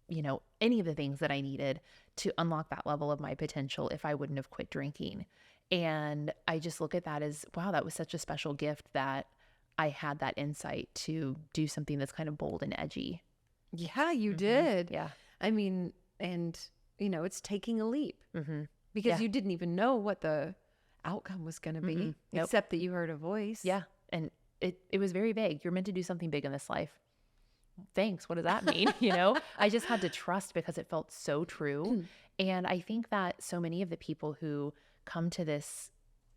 any of the things that I needed to unlock that level of my potential if I wouldn't have quit drinking. And I just look at that as, wow, that was such a special gift that I had that insight to do something that's kind of bold and edgy. Yeah, you did. Yeah. I mean, and it's taking a leap because Yeah. you didn't even know what the outcome was going to be, Nope. except that you heard a voice. Yeah. And it was very vague. You're meant to do something big in this life. Thanks. What does that mean? I just had to trust because it felt so true. And I think that so many of the people who come to this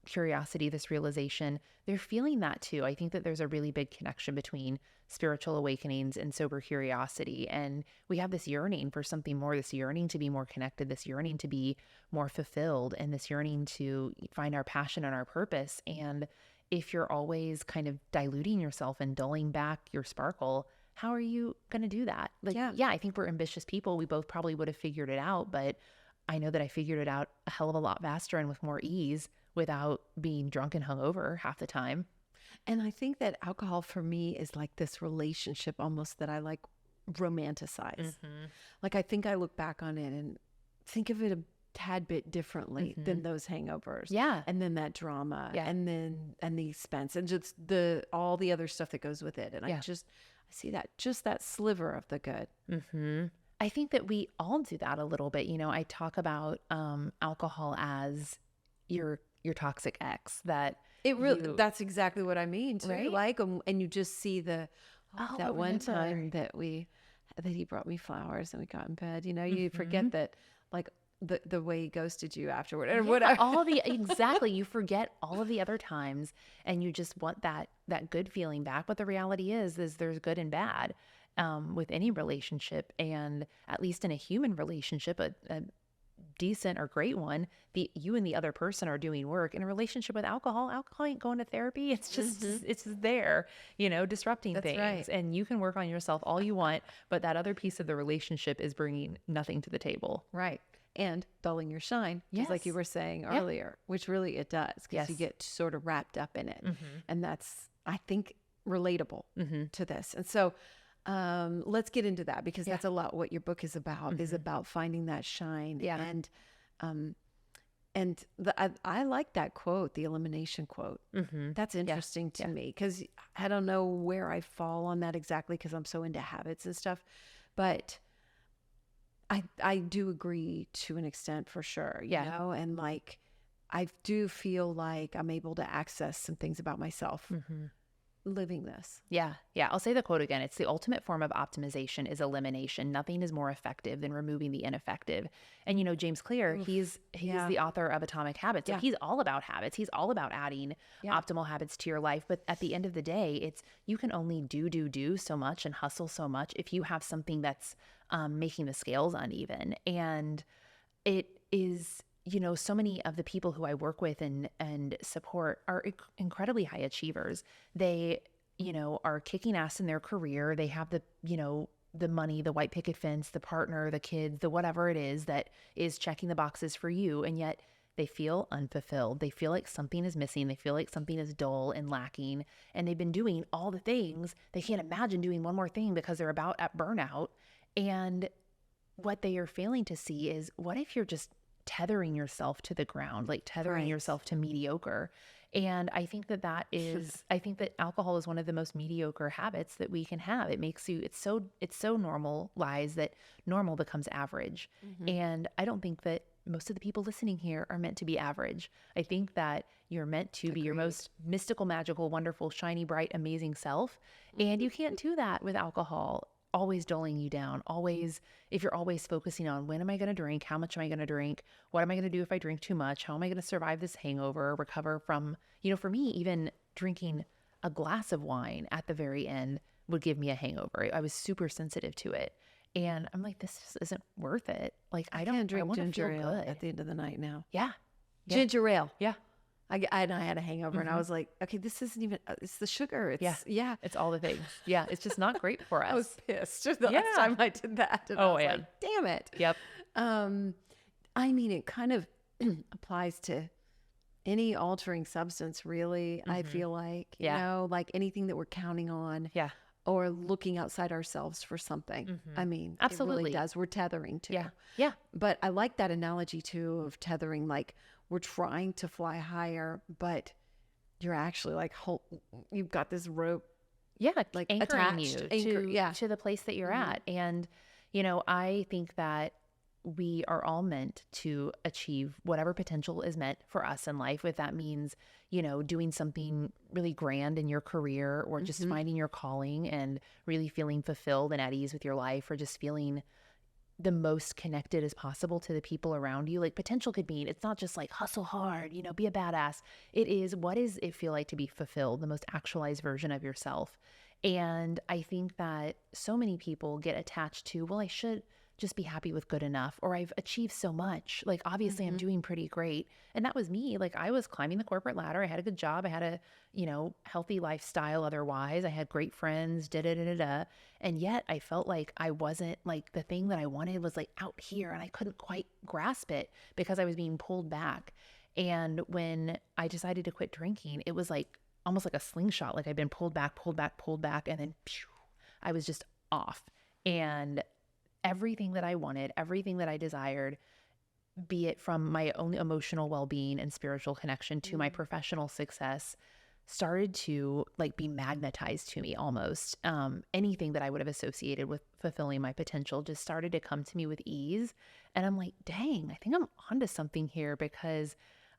curiosity, this realization, they're feeling that too. I think that there's a really big connection between spiritual awakenings and sober curiosity. And we have this yearning for something more, this yearning to be more connected, this yearning to be more fulfilled, and this yearning to find our passion and our purpose. And if you're always kind of diluting yourself and dulling back your sparkle, how are you going to do that? Like, yeah, I think we're ambitious people. We both probably would have figured it out, but I know that I figured it out a hell of a lot faster and with more ease without being drunk and hungover half the time. And I think that alcohol for me is like this relationship almost that I like romanticize. Like I think I look back on it and think of it a tad bit differently than those hangovers. Yeah. And then that drama. Yeah. And the expense and just all the other stuff that goes with it. And I see that, just that sliver of the good. I think that we all do that a little bit. I talk about alcohol as your toxic ex, that It really, that's exactly what I mean too. Right? Like, and you just see that one remember. time that he brought me flowers and we got in bed, you forget that, like the way he ghosted you afterward or whatever. Exactly. You forget all of the other times and you just want that good feeling back. But the reality is there's good and bad with any relationship. And at least in a human relationship, a decent or great one, you and the other person are doing work. In a relationship with alcohol ain't going to therapy. It's just, it's there, disrupting That's things. right. And you can work on yourself all you want, but that other piece of the relationship is bringing nothing to the table. Right. And dulling your shine, just like you Yes. were saying earlier, which really it does, because you Yes. get sort of wrapped up in it. And that's, I think, relatable to this. And so let's get into that, because that's a lot what your book is about finding that shine. Yeah. And I like that quote, the elimination quote. That's interesting to me, because I don't know where I fall on that exactly, because I'm so into habits and stuff. But I do agree to an extent, for sure. You know? And like, I do feel like I'm able to access some things about myself living this. Yeah. I'll say the quote again. It's the ultimate form of optimization is elimination. Nothing is more effective than removing the ineffective. And James Clear, he's the author of Atomic Habits. So he's all about habits. He's all about adding optimal habits to your life. But at the end of the day, you can only do so much and hustle so much if you have something that's making the scales uneven. And it is, so many of the people who I work with and support are incredibly high achievers. They, are kicking ass in their career. They have the money, the white picket fence, the partner, the kids, the whatever it is that is checking the boxes for you. And yet they feel unfulfilled. They feel like something is missing. They feel like something is dull and lacking. And they've been doing all the things. They can't imagine doing one more thing because they're about at burnout. And what they are failing to see is, what if you're just tethering yourself to the ground, like tethering yourself to mediocre? And I think that I think that alcohol is one of the most mediocre habits that we can have. It makes you, it's so normalized that normal becomes average. And I don't think that most of the people listening here are meant to be average. I think that you're meant to be your most mystical, magical, wonderful, shiny, bright, amazing self. And you can't do that with alcohol always dulling you down. Always, if you're always focusing on, when am I going to drink? How much am I going to drink? What am I going to do if I drink too much? How am I going to survive this hangover, recover from, for me, even drinking a glass of wine at the very end would give me a hangover. I was super sensitive to it. And I'm like, this just isn't worth it. Like, I can't drink want to ginger feel ale good at the end of the night now. Yeah. Ginger ale. Yeah. I had a hangover and I was like, okay, this isn't even, it's the sugar. It's, yeah. It's all the things. Yeah. It's just not great for us. I was pissed the last time I did that. And I was like, damn it. Yep. I mean, it kind of applies to any altering substance, really. I feel like, you know, like anything that we're counting on. Yeah. Or looking outside ourselves for something. I mean, Absolutely. it really does. We're tethering too. Yeah. Yeah. But I like that analogy too of tethering. Like, we're trying to fly higher, but you're actually like, you've got this rope. Yeah. Like anchoring attached. you to the place that you're at. And, I think that we are all meant to achieve whatever potential is meant for us in life. If that means, doing something really grand in your career, or just finding your calling and really feeling fulfilled and at ease with your life, or just feeling the most connected as possible to the people around you. Like, potential could mean, it's not just like hustle hard, be a badass. It is, what does it feel like to be fulfilled, the most actualized version of yourself? And I think that so many people get attached to, well, I should just be happy with good enough, or I've achieved so much. Like, obviously I'm doing pretty great. And that was me. Like, I was climbing the corporate ladder. I had a good job. I had a, healthy lifestyle otherwise. I had great friends, And yet I felt like I wasn't, like, the thing that I wanted was like out here, and I couldn't quite grasp it because I was being pulled back. And when I decided to quit drinking, it was like almost like a slingshot. Like, I'd been pulled back, and then I was just off. And everything that I wanted, everything that I desired, be it from my own emotional well-being and spiritual connection to my professional success, started to like be magnetized to me almost. Anything that I would have associated with fulfilling my potential just started to come to me with ease. And I'm like, dang, I think I'm onto something here, because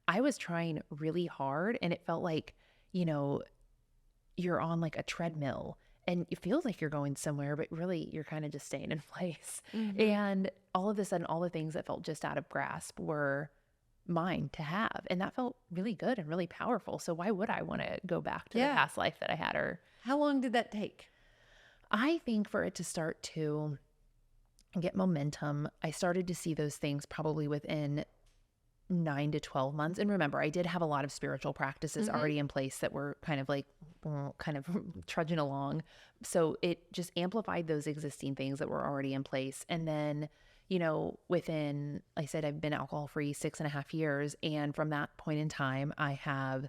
I was trying really hard and it felt like, you're on like a treadmill. And it feels like you're going somewhere, but really you're kind of just staying in place. And all of a sudden, all the things that felt just out of grasp were mine to have. And that felt really good and really powerful. So why would I want to go back to the past life that I had? Or how long did that take? I think for it to start to get momentum, I started to see those things probably within 9 to 12 months. And remember, I did have a lot of spiritual practices already in place that were kind of like, trudging along. So it just amplified those existing things that were already in place. And then, within, like I said, I've been alcohol free 6.5 years. And from that point in time, I have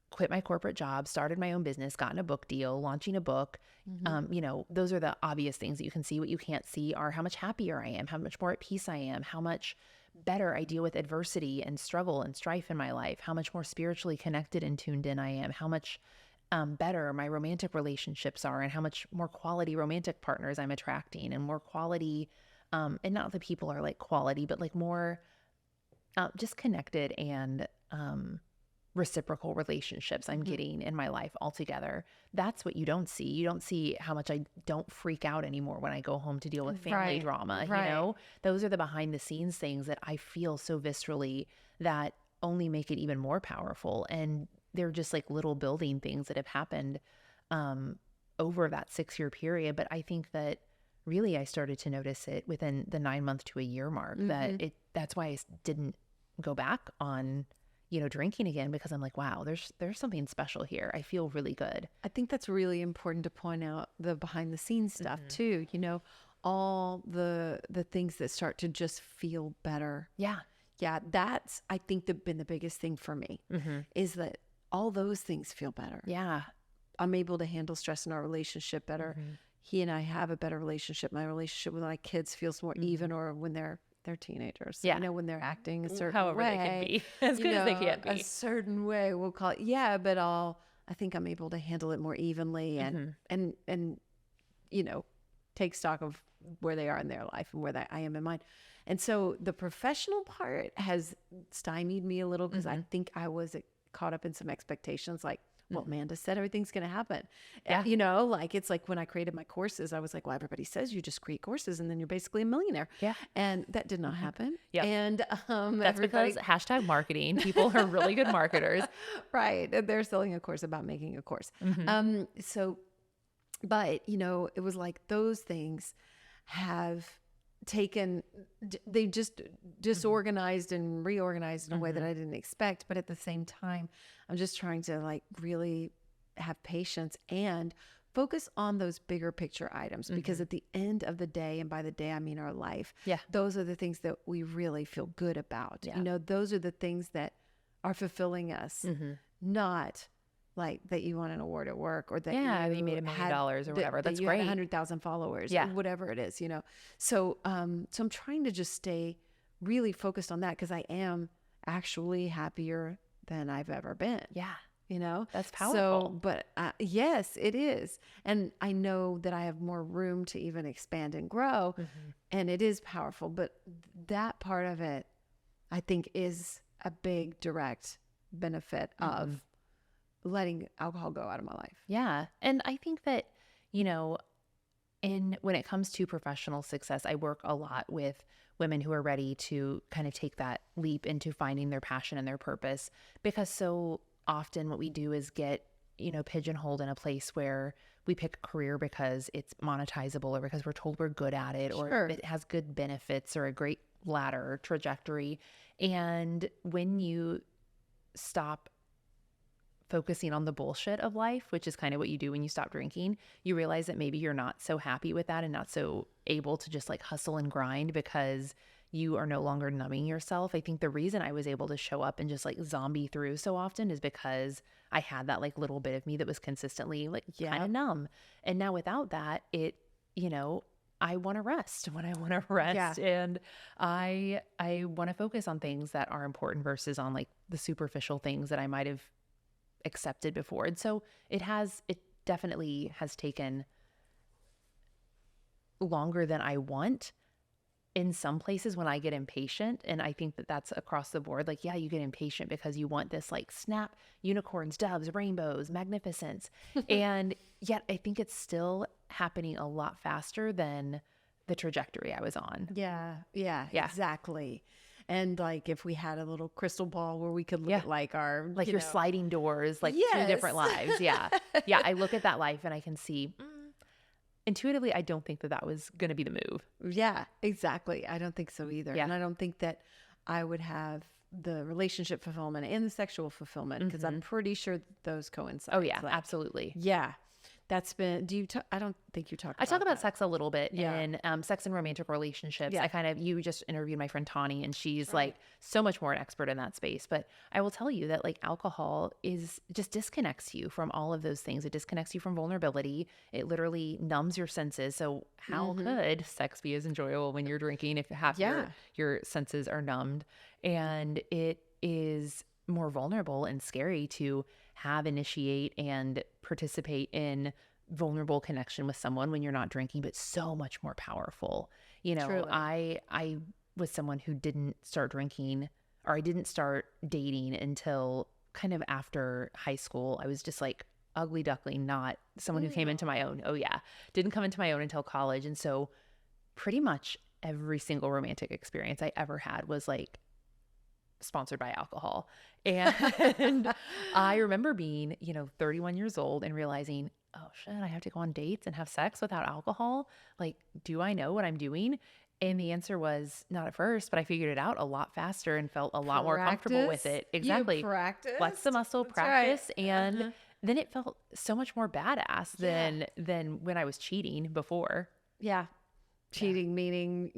quit my corporate job, started my own business, gotten a book deal, launching a book. Those are the obvious things that you can see. What you can't see are how much happier I am, how much more at peace I am, how much better I deal with adversity and struggle and strife in my life, how much more spiritually connected and tuned in I am, how much better my romantic relationships are, and how much more quality romantic partners I'm attracting, and more quality, and not that people are like quality, but like more just connected and reciprocal relationships I'm getting in my life altogether. That's what you don't see. You don't see how much I don't freak out anymore when I go home to deal with family drama. Those are the behind the scenes things that I feel so viscerally that only make it even more powerful. And they're just like little building things that have happened over that 6-year period. But I think that really I started to notice it within the 9-month to a year mark, that's why I didn't go back on drinking again, because I'm like, wow, there's something special here. I feel really good. I think that's really important to point out, the behind the scenes stuff too, all the things that start to just feel better. Yeah. Yeah, that's, I think, been the biggest thing for me is that all those things feel better. Yeah. I'm able to handle stress in our relationship better. He and I have a better relationship. My relationship with my kids feels more even, or when they're teenagers. Yeah. You know, when they're acting a certain However way. they can be. As good as they can be. A certain way, we'll call it. Yeah, but I think I'm able to handle it more evenly and you know, take stock of where they are in their life and where I am in mine. And so the professional part has stymied me a little because I think I was caught up in some expectations like, well, Amanda said everything's going to happen. Yeah. You know, like it's like when I created my courses, I was like, well, everybody says you just create courses and then you're basically a millionaire. Yeah. And that did not happen. Yep. And That's because hashtag marketing. People are really good marketers. Right. They're selling a course about making a course. But, you know, it was like those things have they just disorganized and reorganized in a way that I didn't expect. But at the same time, I'm just trying to like really have patience and focus on those bigger picture items, because at the end of the day, and by the day I mean our life, those are the things that we really feel good about. You know, those are the things that are fulfilling us, not like that you won an award at work, or that you made $1 million or whatever. That's you great. had 100,000 followers, whatever it is, you know. So, so I'm trying to just stay really focused on that, because I am actually happier than I've ever been. Yeah. You know, That's powerful. So, but yes, it is. And I know that I have more room to even expand and grow, and it is powerful. But that part of it, I think, is a big direct benefit of letting alcohol go out of my life. Yeah. And I think that, you know, when it comes to professional success, I work a lot with women who are ready to kind of take that leap into finding their passion and their purpose, because so often what we do is get, you know, pigeonholed in a place where we pick a career because it's monetizable, or because we're told we're good at it, or it has good benefits or a great ladder trajectory. And when you stop focusing on the bullshit of life, which is kind of what you do when you stop drinking, you realize that maybe you're not so happy with that and not so able to just like hustle and grind because you are no longer numbing yourself. I think the reason I was able to show up and just like zombie through so often is because I had that like little bit of me that was consistently like kind of numb. And now without that, it, you know, I want to rest when I want to rest. And I want to focus on things that are important versus on like the superficial things that I might have accepted before. And so it definitely has taken longer than I want in some places when I get impatient. And I think that that's across the board. Like, yeah, you get impatient because you want this like snap, unicorns, doves, rainbows, magnificence. And yet I think it's still happening a lot faster than the trajectory I was on. Yeah, exactly. And like if we had a little crystal ball where we could look at like our like your sliding doors, like 2 different lives. Yeah. I look at that life and I can see intuitively, I don't think that was going to be the move. Yeah, exactly. I don't think so either. Yeah. And I don't think that I would have the relationship fulfillment and the sexual fulfillment, because I'm pretty sure those coincide. Oh yeah, absolutely. Yeah. That's been, I don't think you talk about I talk about that. sex a little bit in sex and romantic relationships. Yeah. You just interviewed my friend Tani, and she's like so much more an expert in that space. But I will tell you that like alcohol just disconnects you from all of those things. It disconnects you from vulnerability. It literally numbs your senses. So how could sex be as enjoyable when you're drinking if half your senses are numbed? And it is more vulnerable and scary to initiate and participate in vulnerable connection with someone when you're not drinking, but so much more powerful. You know, Truly. I was someone who didn't start drinking, or I didn't start dating until kind of after high school. I was just like ugly duckling, not someone who came into my own. Oh yeah. Didn't come into my own until college. And so pretty much every single romantic experience I ever had was like sponsored by alcohol. And I remember being, 31 years old and realizing, oh shit, I have to go on dates and have sex without alcohol. Like, do I know what I'm doing? And the answer was not at first, but I figured it out a lot faster and felt a lot more comfortable with it. Exactly. You practice. Flex the muscle, That's practice. right. And then it felt so much more badass than when I was cheating before. Yeah. Cheating, meaning,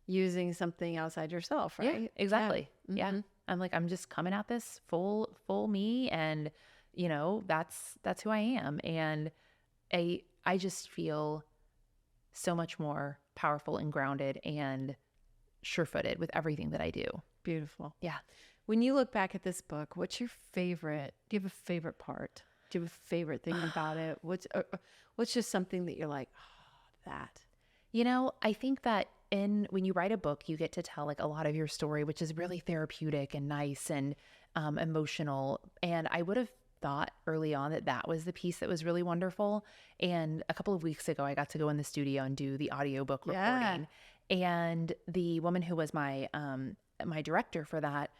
using something outside yourself, Yeah, right? exactly. Yeah. Yeah. Mhm. I'm like, I'm just coming at this full me. And, that's who I am. And I just feel so much more powerful and grounded and sure-footed with everything that I do. Beautiful. Yeah. When you look back at this book, what's your favorite? Do you have a favorite part? Do you have a favorite thing about it? What's just something that you're like, oh, that? I think that when you write a book, you get to tell like a lot of your story, which is really therapeutic and nice and emotional. And I would have thought early on that was the piece that was really wonderful. And a couple of weeks ago, I got to go in the studio and do the audiobook recording. And the woman who was my director for that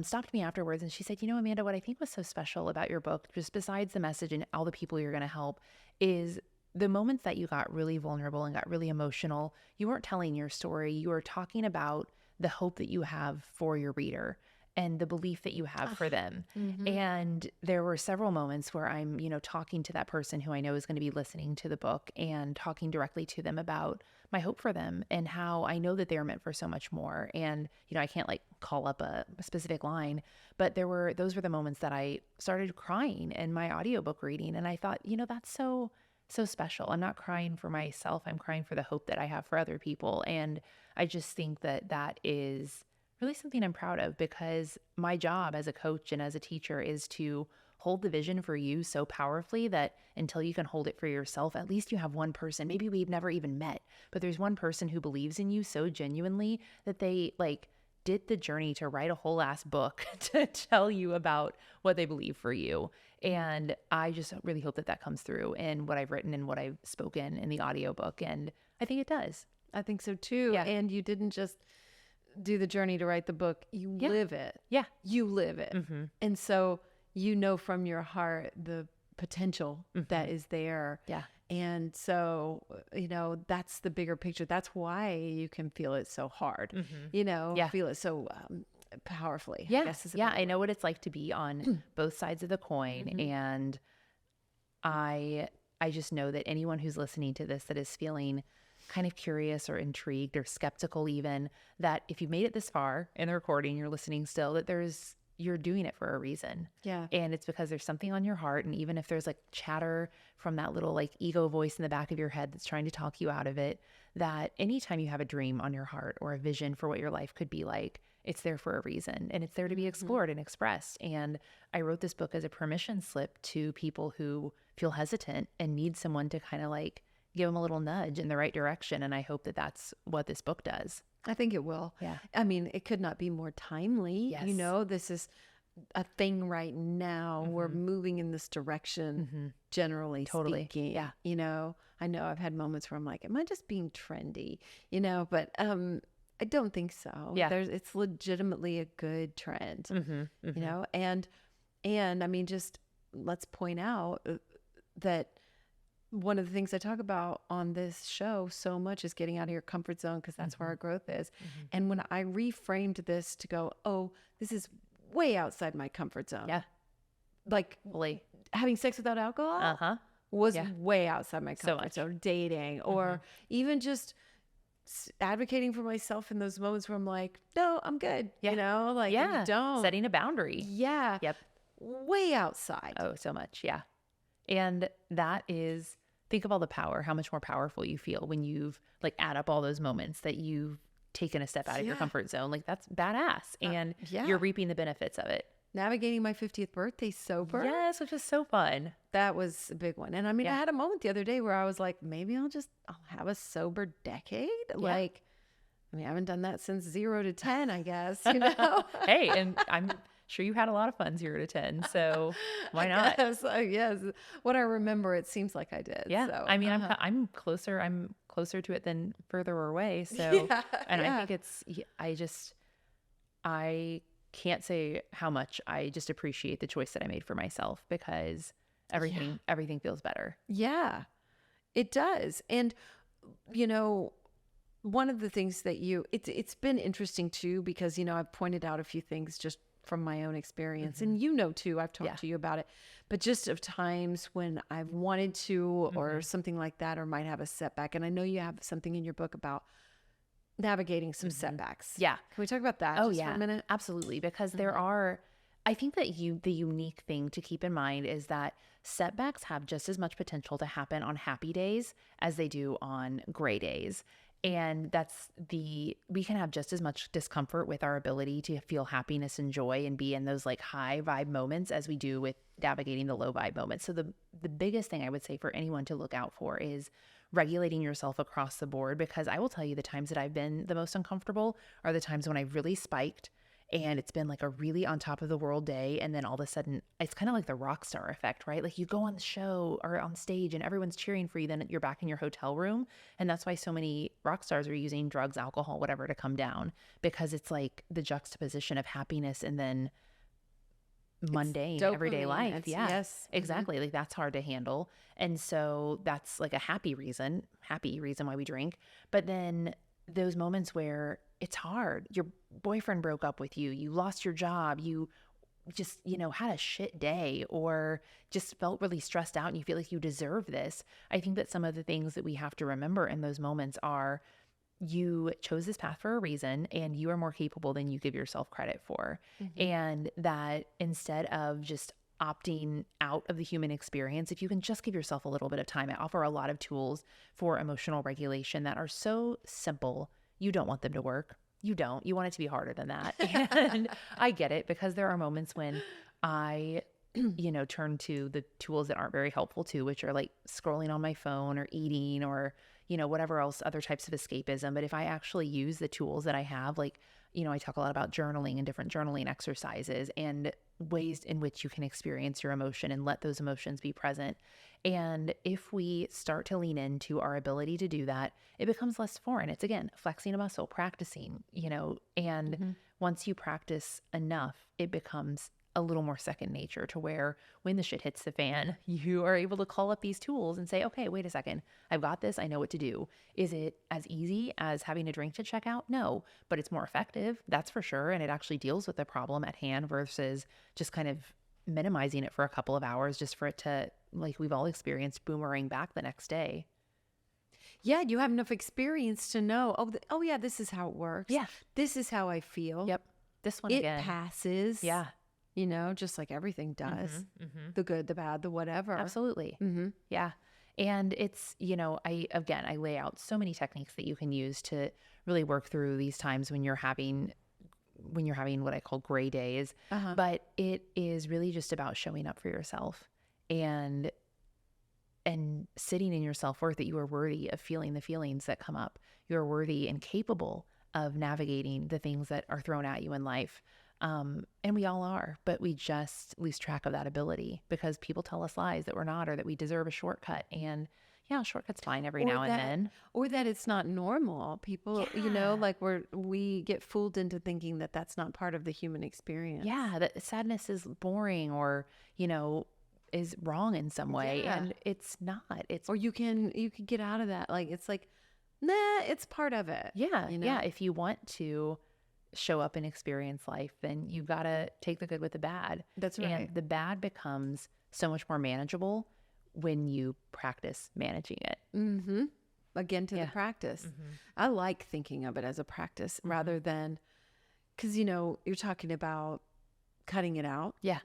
stopped me afterwards and she said, Amanda, what I think was so special about your book, just besides the message and all the people you're going to help, is the moments that you got really vulnerable and got really emotional. You weren't telling your story. You were talking about the hope that you have for your reader and the belief that you have for them. And there were several moments where I'm, talking to that person who I know is going to be listening to the book and talking directly to them about my hope for them and how I know that they are meant for so much more. And, I can't like call up a specific line, but those were the moments that I started crying in my audiobook reading. And I thought, that's so special. I'm not crying for myself. I'm crying for the hope that I have for other people. And I just think that is really something I'm proud of, because my job as a coach and as a teacher is to hold the vision for you so powerfully that until you can hold it for yourself, at least you have one person, maybe we've never even met, but there's one person who believes in you so genuinely that they like did the journey to write a whole ass book to tell you about what they believe for you. And I just really hope that comes through in what I've written and what I've spoken in the audiobook. And I think it does. I think so too. Yeah. And you didn't just do the journey to write the book. You live it. Yeah. You live it. And so from your heart the potential that is there. Yeah. And so, that's the bigger picture. That's why you can feel it so hard, feel it so powerfully. Yeah. I guess is a Yeah. better I word. know what it's like to be on both sides of the coin. And I just know that anyone who's listening to this that is feeling kind of curious or intrigued or skeptical, even, that if you made it this far in the recording, you're listening still, that you're doing it for a reason. Yeah. And it's because there's something on your heart. And even if there's like chatter from that little like ego voice in the back of your head that's trying to talk you out of it, that anytime you have a dream on your heart or a vision for what your life could be like, it's there for a reason and it's there to be explored and expressed. And I wrote this book as a permission slip to people who feel hesitant and need someone to kind of like give them a little nudge in the right direction. And I hope that that's what this book does. I think it will. Yeah. I mean, it could not be more timely. Yes. This is a thing right now. We're moving in this direction, generally speaking. Yeah. I know I've had moments where I'm like, am I just being trendy? But I don't think so. Yeah. It's legitimately a good trend, and I mean, just let's point out that one of the things I talk about on this show so much is getting out of your comfort zone, because that's where our growth is. And when I reframed this to go, oh, this is way outside my comfort zone. Yeah. Like Fully. having sex without alcohol Uh-huh. was Yeah. way outside my So comfort much. zone. Dating or even just advocating for myself in those moments where I'm like, no, I'm good. Yeah. Like Yeah. don't. Setting a boundary. Yeah. Yep. Way outside. Oh, so much. Yeah. And that is, think of all the power, how much more powerful you feel when you've like add up all those moments that you've taken a step out of your Yeah. comfort zone. Like that's badass. And yeah. you're reaping the benefits of it. Navigating my 50th birthday sober. Yes, which is so fun. That was a big one. And I mean, I Yeah. had a moment the other day where I was like, maybe I'll have a sober decade. Like, I mean, I haven't done that since 0 to 10, I guess, Hey, and I'm sure you had a lot of fun 0 to 10. So why not? Yes. What I remember, it seems like I did. Yeah. So, I mean, I'm closer to it than further away. So, and I think I can't say how much I just appreciate the choice that I made for myself, because everything feels better. Yeah, it does. And, one of the things that it's been interesting too, because, I've pointed out a few things just from my own experience, and too, I've talked to you about it, but just of times when I've wanted to or something like that, or might have a setback. And I know you have something in your book about navigating some setbacks. Yeah. Can we talk about that Oh, just yeah. for a minute? Absolutely. Because there are, I think that the unique thing to keep in mind is that setbacks have just as much potential to happen on happy days as they do on gray days. And we can have just as much discomfort with our ability to feel happiness and joy and be in those like high vibe moments as we do with navigating the low vibe moments. So the biggest thing I would say for anyone to look out for is regulating yourself across the board, because I will tell you the times that I've been the most uncomfortable are the times when I've really spiked and it's been like a really on top of the world day. And then all of a sudden, it's kind of like the rock star effect, right? Like you go on the show or on stage and everyone's cheering for you. Then you're back in your hotel room. And that's why so many rock stars are using drugs, alcohol, whatever to come down, because it's like the juxtaposition of happiness and then mundane everyday life. Yes. Exactly. Like that's hard to handle. And so that's like a happy reason why we drink. But then those moments where it's hard, your boyfriend broke up with you, you lost your job, you just, had a shit day or just felt really stressed out and you feel like you deserve this. I think that some of the things that we have to remember in those moments are you chose this path for a reason and you are more capable than you give yourself credit for. And that instead of just opting out of the human experience, if you can just give yourself a little bit of time, I offer a lot of tools for emotional regulation that are so simple. You don't want them to work. You don't. You want it to be harder than that. And I get it, because there are moments when I, turn to the tools that aren't very helpful too, which are like scrolling on my phone or eating or, whatever else, other types of escapism. But if I actually use the tools that I have, like, I talk a lot about journaling and different journaling exercises and ways in which you can experience your emotion and let those emotions be present. And if we start to lean into our ability to do that, it becomes less foreign. It's again, flexing a muscle, practicing, and once you practice enough, it becomes a little more second nature to where when the shit hits the fan, you are able to call up these tools and say, okay, wait a second, I've got this. I know what to do. Is it as easy as having a drink to check out? No, but it's more effective. That's for sure. And it actually deals with the problem at hand versus just kind of minimizing it for a couple of hours just for it to, like we've all experienced, boomerang back the next day. Yeah, you have enough experience to know, oh yeah, this is how it works. Yeah. This is how I feel. Yep. This one It again. passes. Yeah. Just like everything does. The good, the bad, the whatever. Absolutely. Yeah. And it's, I lay out so many techniques that you can use to really work through these times when you're having what I call gray days. But it is really just about showing up for yourself and sitting in your self-worth, that you are worthy of feeling the feelings that come up. You're worthy and capable of navigating the things that are thrown at you in life. And we all are, but we just lose track of that ability because people tell us lies that we're not, or that we deserve a shortcut. And yeah, a shortcut's fine every now and then. Or that it's not normal. People, like we get fooled into thinking that that's not part of the human experience. Yeah, that sadness is boring or, is wrong in some way. And it's not. Or you can get out of that. Like, it's like, nah, it's part of it. Yeah. Yeah. If you want to show up and experience life, then you've got to take the good with the bad. That's right. And the bad becomes so much more manageable when you practice managing it. Again, to the practice. I like thinking of it as a practice rather than, because, you're talking about cutting it out. Yeah.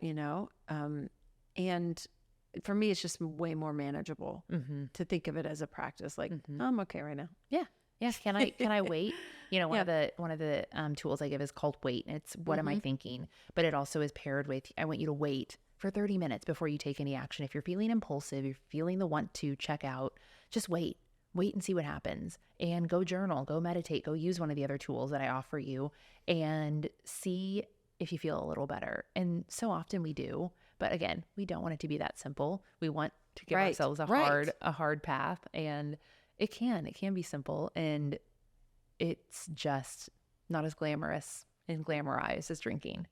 And for me, it's just way more manageable to think of it as a practice. Like, I'm okay right now. Yeah. Yeah. Can I wait? One of the tools I give is called wait. And it's what am I thinking? But it also is paired with, I want you to wait for 30 minutes before you take any action. If you're feeling impulsive, you're feeling the want to check out, just wait and see what happens, and go journal, go meditate, go use one of the other tools that I offer you and see if you feel a little better. And so often we do, but again, we don't want it to be that simple. We want to give ourselves a hard path, and it can be simple, and it's just not as glamorous and glamorized as drinking.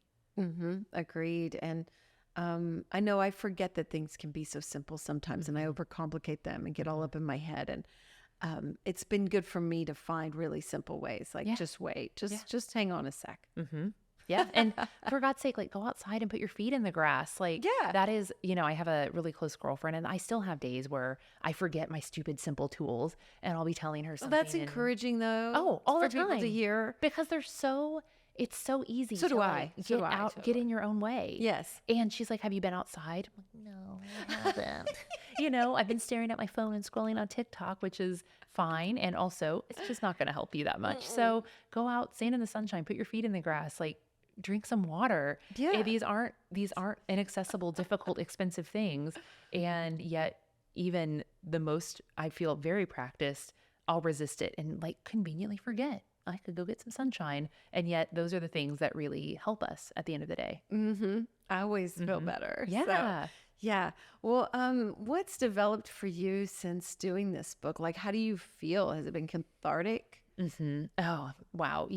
Agreed. And I know I forget that things can be so simple sometimes, and I overcomplicate them and get all up in my head. And it's been good for me to find really simple ways, like just wait, just hang on a sec. Yeah. And for God's sake, like, go outside and put your feet in the grass. Like, Yeah. that is, I have a really close girlfriend, and I still have days where I forget my stupid, simple tools, and I'll be telling her Well, something. that's encouraging, though. Oh, all for the time. people to hear. Because it's so easy. So to do like, I. Get So do I, out, totally. get in your own way. Yes. And she's like, have you been outside? I'm like, no, I haven't. I've been staring at my phone and scrolling on TikTok, which is fine. And also, it's just not going to help you that much. So go out, stand in the sunshine, put your feet in the grass, like, drink some water. Yeah. These aren't inaccessible, difficult, expensive things. And yet, even the most, I feel, very practiced, I'll resist it and like conveniently forget. I could go get some sunshine. And yet those are the things that really help us at the end of the day. Mm-hmm. I always feel better. Yeah. So, yeah. Well, what's developed for you since doing this book? Like, how do you feel? Has it been cathartic? Oh, wow.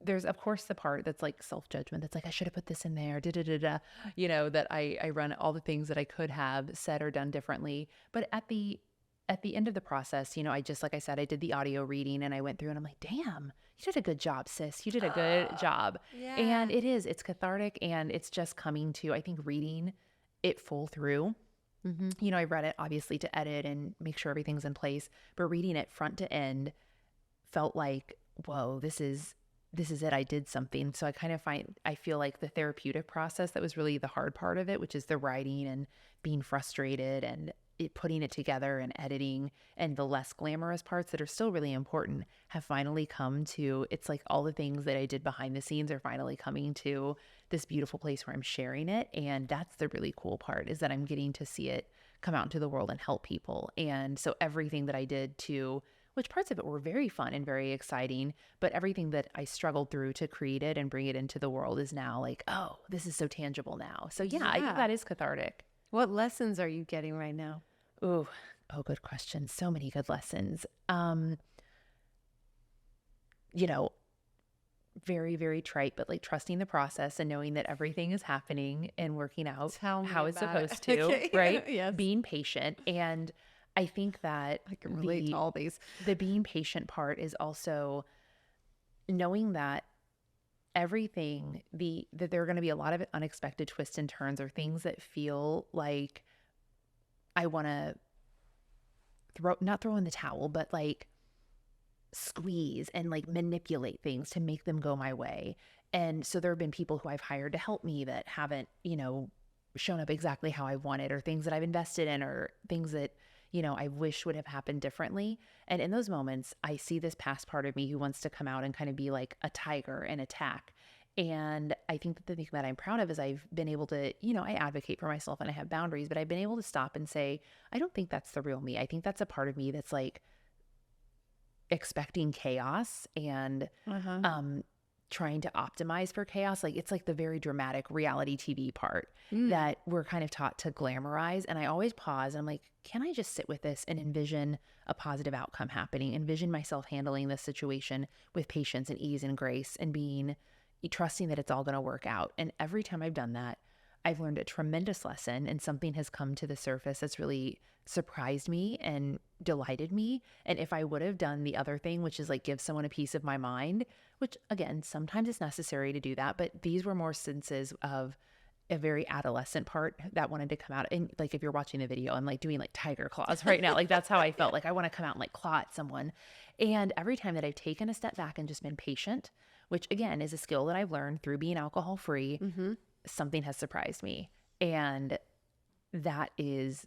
There's of course the part that's like self-judgment. That's like, I should have put this in there, that I run all the things that I could have said or done differently. But at the end of the process, I just, like I said, I did the audio reading and I went through and I'm like, damn, you did a good job, sis. You did a good job. Yeah. And it's cathartic, and it's just coming to, I think, reading it full through. I read it obviously to edit and make sure everything's in place, but reading it front to end felt like, whoa, this is it. I did something. So I feel like the therapeutic process, that was really the hard part of it, which is the writing and being frustrated and putting it together and editing, and the less glamorous parts that are still really important have finally come to, it's like all the things that I did behind the scenes are finally coming to this beautiful place where I'm sharing it. And that's the really cool part, is that I'm getting to see it come out into the world and help people. And so everything that I did which parts of it were very fun and very exciting, but everything that I struggled through to create it and bring it into the world is now like, oh, this is so tangible now. So yeah. I think that is cathartic. What lessons are you getting right now? Oh, good question. So many good lessons. Very, very trite, but like trusting the process and knowing that everything is happening and working out how it's supposed to, Okay. right? Yes. Being patient. And I think that I can relate to all these. The being patient part is also knowing that everything, that there are going to be a lot of unexpected twists and turns, or things that feel like I want to not throw in the towel, but like squeeze and like manipulate things to make them go my way. And so there have been people who I've hired to help me that haven't, shown up exactly how I wanted, or things that I've invested in, or things that, I wish would have happened differently. And in those moments, I see this past part of me who wants to come out and kind of be like a tiger and attack. And I think that the thing that I'm proud of is I've been able to, I advocate for myself and I have boundaries, but I've been able to stop and say, I don't think that's the real me. I think that's a part of me that's like expecting chaos and trying to optimize for chaos. Like, it's like the very dramatic reality TV part that we're kind of taught to glamorize. And I always pause and I'm like, can I just sit with this and envision a positive outcome happening? Envision myself handling this situation with patience and ease and grace, and trusting that it's all going to work out. And every time I've done that, I've learned a tremendous lesson, and something has come to the surface that's really surprised me and delighted me. And if I would have done the other thing, which is like give someone a piece of my mind, which again, sometimes it's necessary to do that, but these were more senses of a very adolescent part that wanted to come out. And like, if you're watching the video, I'm like doing like tiger claws right now. Like, that's how I felt. Like, I want to come out and like claw at someone. And every time that I've taken a step back and just been patient, which again is a skill that I've learned through being alcohol free, something has surprised me. And that is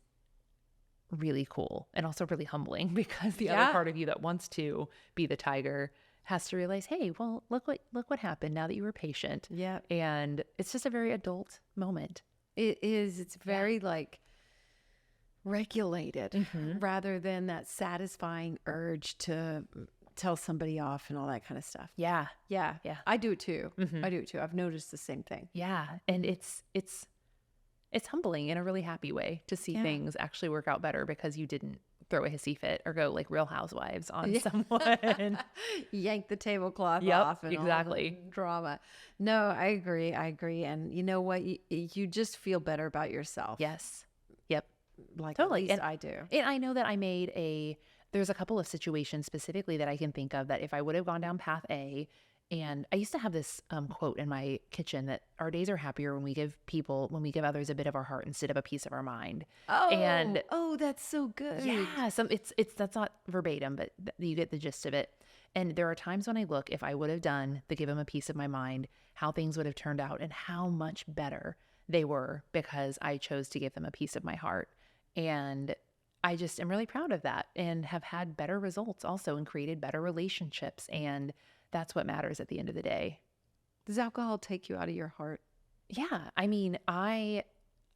really cool, and also really humbling, because the other part of you that wants to be the tiger has to realize, hey, well, look what happened now that you were patient. Yeah. And it's just a very adult moment. It is. It's very like regulated, rather than that satisfying urge to tell somebody off and all that kind of stuff. Yeah. Yeah. Yeah. I do it too. I do it too. I've noticed the same thing. Yeah. And it's humbling in a really happy way to see things actually work out better, because you didn't throw a hissy fit or go like Real Housewives on someone. Yank the tablecloth Yep, off and exactly. all the drama. No, I agree. And you know what? You just feel better about yourself. Yes. Yep. Like, Totally. at least And I do. And I know that I made there's a couple of situations specifically that I can think of that if I would have gone down path A, And I used to have this quote in my kitchen that our days are happier when we give others a bit of our heart instead of a piece of our mind. And that's so good. yeah, that's not verbatim, but you get the gist of it. And there are times when I look, if I would have done the give them a piece of my mind, how things would have turned out and how much better they were because I chose to give them a piece of my heart. And I just am really proud of that and have had better results also and created better relationships. And that's what matters at the end of the day. Does alcohol take you out of your heart? Yeah. I mean, I'm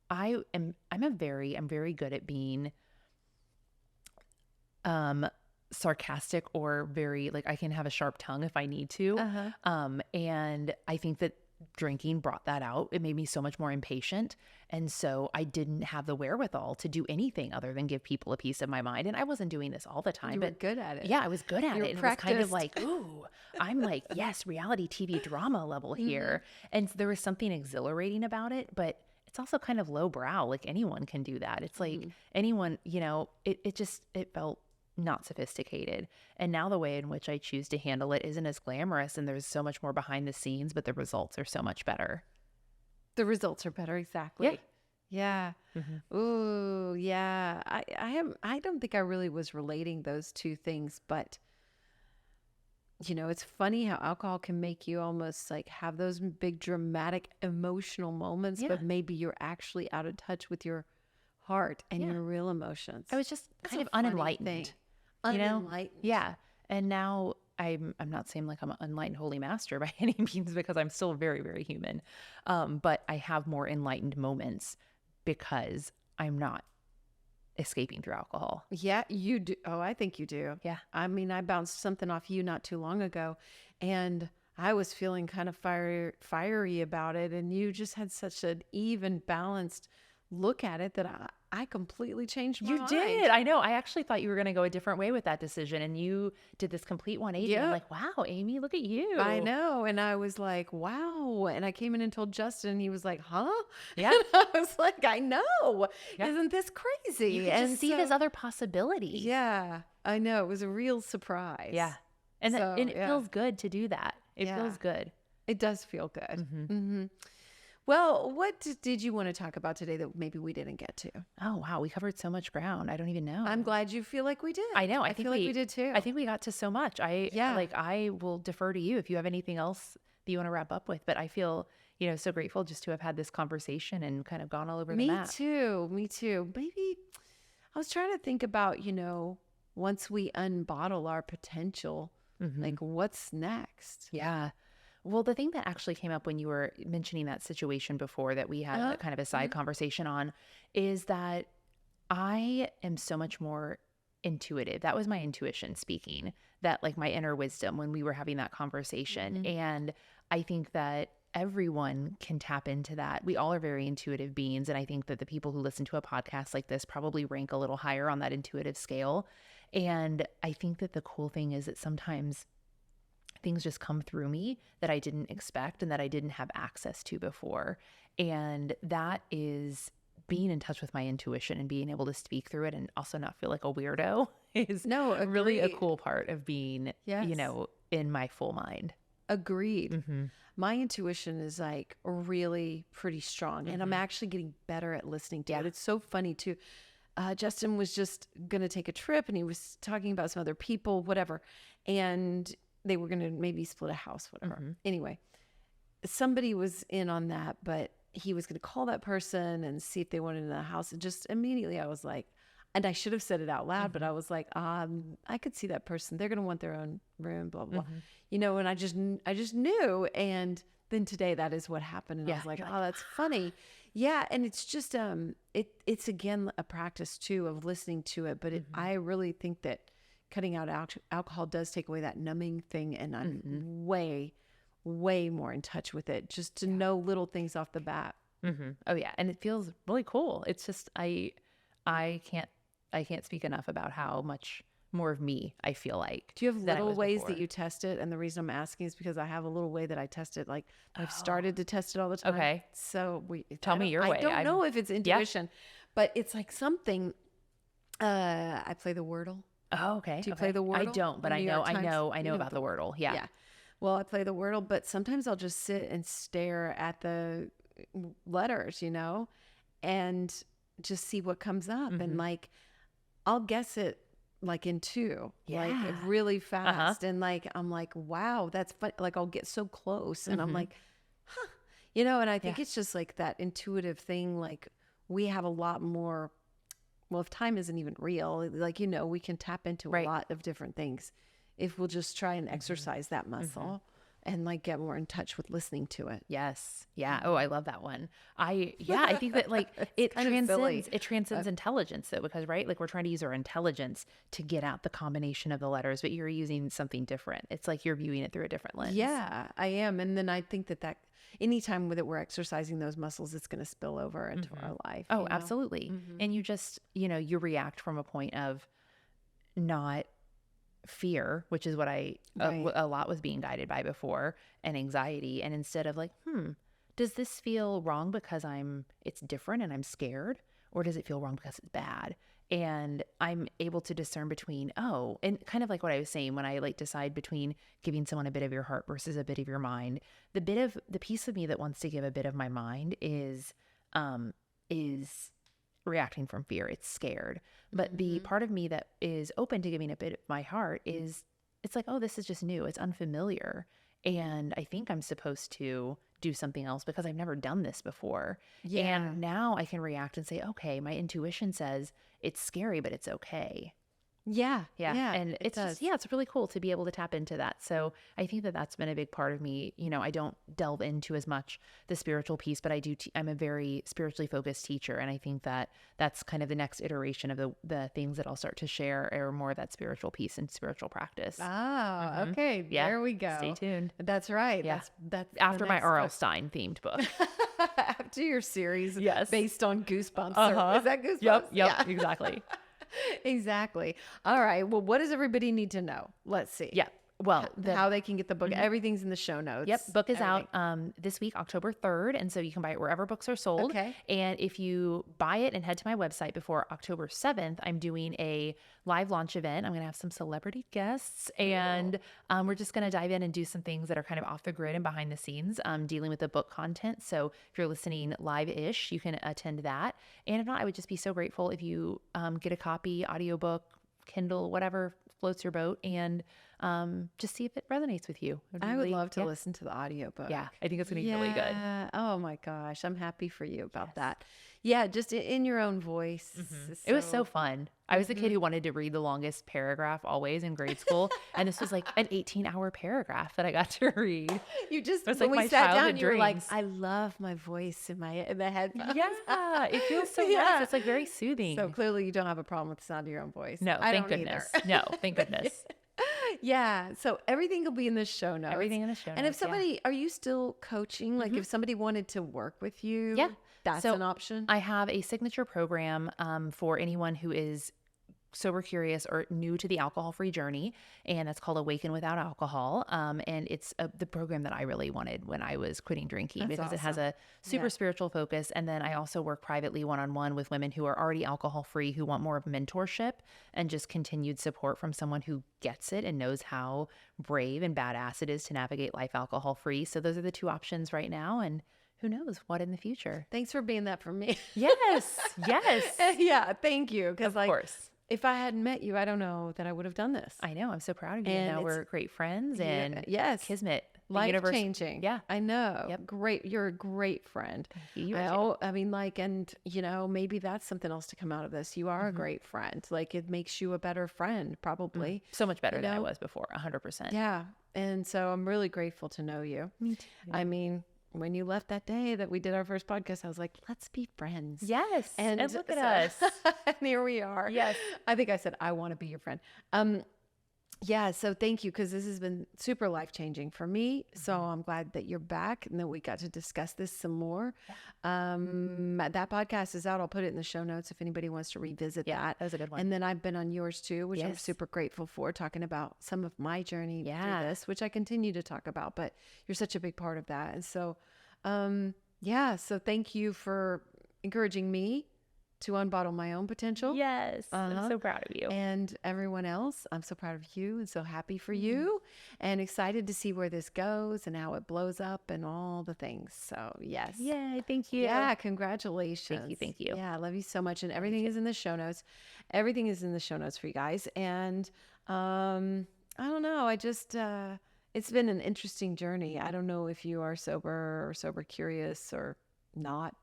very good at being sarcastic or very like I can have a sharp tongue if I need to. And I think that drinking brought that out. It made me so much more impatient. And so I didn't have the wherewithal to do anything other than give people a piece of my mind. And I wasn't doing this all the time. You were good at it. Yeah, I was good at You it. And practiced. it was kind of like, ooh, I'm like, yes, reality TV drama level here. And there was something exhilarating about it, but it's also kind of lowbrow. Like anyone can do that. It's like anyone, it felt not sophisticated. And now the way in which I choose to handle it isn't as glamorous and there's so much more behind the scenes, but the results are so much better. The results are better. Exactly. Yeah. Ooh, yeah. I don't think I really was relating those two things, but it's funny how alcohol can make you almost like have those big dramatic emotional moments, but maybe you're actually out of touch with your heart and your real emotions. I was just That's kind a of funny unenlightened. thing. Unenlightened. Yeah. And now I'm not saying like I'm an enlightened holy master by any means because I'm still very, very human. But I have more enlightened moments because I'm not escaping through alcohol. Yeah, you do. Oh, I think you do. Yeah. I mean, I bounced something off you not too long ago and I was feeling kind of fiery about it. And you just had such an even, balanced look at it that I completely changed my mind. You did. I know. I actually thought you were going to go a different way with that decision. And you did this complete 180. Yeah. I'm like, wow, Amy, look at you. I know. And I was like, wow. And I came in and told Justin, and he was like, huh? Yeah. And I was like, I know. Yeah. Isn't this crazy? You can just see it as other possibilities. Yeah, I know. It was a real surprise. Yeah. And, and it feels good to do that. It feels good. It does feel good. Well, what did you want to talk about today that maybe we didn't get to? Oh, wow. We covered so much ground. I don't even know. I'm glad you feel like we did. I know. I feel like we did too. I think we got to so much. I will defer to you if you have anything else that you want to wrap up with. But I feel, so grateful just to have had this conversation and kind of gone all over the map. Me too. Maybe I was trying to think about, once we unbottle our potential, like what's next? Yeah. Well, the thing that actually came up when you were mentioning that situation before that we had a kind of a side conversation on is that I am so much more intuitive. That was my intuition speaking, that like my inner wisdom when we were having that conversation. And I think that everyone can tap into that. We all are very intuitive beings. And I think that the people who listen to a podcast like this probably rank a little higher on that intuitive scale. And I think that the cool thing is that sometimes things just come through me that I didn't expect and that I didn't have access to before. And that is being in touch with my intuition and being able to speak through it and also not feel like a weirdo is really a cool part of being, in my full mind. Agreed. My intuition is like really pretty strong and I'm actually getting better at listening to it. It's so funny too. Justin was just going to take a trip and he was talking about some other people, whatever. And they were going to maybe split a house, whatever. Anyway, somebody was in on that, but he was going to call that person and see if they wanted in the house. And just immediately I was like, and I should have said it out loud, but I was like, I could see that person. They're going to want their own room, blah, blah, blah. And I just knew. And then today that is what happened. And I was like, oh, that's funny. Yeah. And it's just, it's again, a practice too of listening to it. But I really think that cutting out alcohol does take away that numbing thing. And I'm way, way more in touch with it just to know little things off the bat. Oh yeah. And it feels really cool. It's just, I can't speak enough about how much more of me I feel like. Do you have little ways that you test it? And the reason I'm asking is because I have a little way that I test it. Like I've started to test it all the time. Okay. So tell me your way. I don't know if it's intuition, but it's like something, I play the Wordle. Oh, okay. Do you play the Wordle? I don't, but I know about the Wordle. Yeah. while I play the Wordle, but sometimes I'll just sit and stare at the letters, and just see what comes up. And like, I'll guess it like in two, like really fast. And like, I'm like, wow, that's fun. Like I'll get so close and I'm like, huh, and I think it's just like that intuitive thing. Like we have a lot more, well, if time isn't even real, like, we can tap into a lot of different things if we'll just try and exercise that muscle and like get more in touch with listening to it. Yes. Yeah. Oh, I love that one. I think that like it transcends intelligence though, because like we're trying to use our intelligence to get out the combination of the letters, but you're using something different. It's like you're viewing it through a different lens. Yeah, I am. And then I think that anytime that we're exercising those muscles, it's going to spill over into our life. Oh, absolutely. And you just, you react from a point of not fear, which is what a lot was being guided by before, and anxiety. And instead of like, does this feel wrong because it's different and I'm scared, or does it feel wrong because it's bad? And I'm able to discern between, and kind of like what I was saying, when I like decide between giving someone a bit of your heart versus a bit of your mind, the piece of me that wants to give a bit of my mind is reacting from fear. It's scared. But the part of me that is open to giving a bit of my heart is, it's like, this is just new. It's unfamiliar. And I think I'm supposed to do something else because I've never done this before. Yeah. And now I can react and say, okay, my intuition says it's scary, but it's okay. Yeah. And it's just, it's really cool to be able to tap into that. So I think that that's been a big part of me. I don't delve into as much the spiritual piece, but I do. I'm a very spiritually focused teacher. And I think that that's kind of the next iteration of the things that I'll start to share, are more of that spiritual piece and spiritual practice. Oh, okay. Yeah. There we go. Stay tuned. That's right. Yeah. That's after my R.L. Stein themed book. After your series. Yes. Based on Goosebumps. Is that Goosebumps? Yep. Yeah. Exactly. Exactly. All right. Well, what does everybody need to know? Let's see. Yeah. Well, how they can get the book. Everything's in the show notes. Yep. Book is out this week, October 3rd. And so you can buy it wherever books are sold. Okay. And if you buy it and head to my website before October 7th, I'm doing a live launch event. I'm going to have some celebrity guests, and we're just going to dive in and do some things that are kind of off the grid and behind the scenes, dealing with the book content. So if you're listening live-ish, you can attend that. And if not, I would just be so grateful if you get a copy, audiobook, Kindle, whatever floats your boat, and just see if it resonates with you. I would love to listen to the audiobook. Yeah, I think it's going to be really good. Oh my gosh, I'm happy for you about that. Yeah, just in your own voice. It was so fun. I was the kid who wanted to read the longest paragraph always in grade school, and this was like an 18-hour paragraph that I got to read. You just, it was when like we my sat childhood down, you were like, dreams. I love my voice in the headphones. Yeah, it feels so nice. It's like very soothing. So clearly you don't have a problem with the sound of your own voice. No, I thank don't goodness. either. No, thank goodness. Yeah. So everything will be in the show notes. Everything in the show notes. And if somebody, are you still coaching? Like if somebody wanted to work with you, that's an option. I have a signature program for anyone who is sober curious or new to the alcohol-free journey, and that's called Awaken Without Alcohol. And it's the program that I really wanted when I was quitting drinking, because it has a super spiritual focus. And then I also work privately one-on-one with women who are already alcohol-free, who want more of mentorship and just continued support from someone who gets it and knows how brave and badass it is to navigate life alcohol-free. So those are the two options right now, and who knows what in the future. Thanks for being that for me. Yes. Yeah, thank you. Because of course. If I hadn't met you, I don't know that I would have done this. I know. I'm so proud of you. And now we're great friends, and kismet. Life-changing. Yeah. I know. Great. You're a great friend. You I mean, like, and maybe that's something else to come out of this. You are a great friend. Like, it makes you a better friend, probably. So much better than I was before. 100%. Yeah. And so I'm really grateful to know you. Me too. I mean, when you left that day that we did our first podcast, I was like, let's be friends. Yes. And look at us. And here we are. Yes. I think I said, I want to be your friend. Yeah. So thank you, because this has been super life-changing for me. So I'm glad that you're back and that we got to discuss this some more. That podcast is out. I'll put it in the show notes if anybody wants to revisit that. That was a good one. And then I've been on yours too, which I'm super grateful for, talking about some of my journey through this, which I continue to talk about, but you're such a big part of that. And so, so thank you for encouraging me to unbottle my own potential. Yes. I'm Uh-huh. so proud of you. And everyone else, I'm so proud of you and so happy for you and excited to see where this goes and how it blows up and all the things. So, yes. Yay. Thank you. Yeah, congratulations. Thank you. Yeah, I love you so much. And everything is in the show notes. Everything is in the show notes for you guys. And I don't know. I just, it's been an interesting journey. I don't know if you are sober or sober curious or not.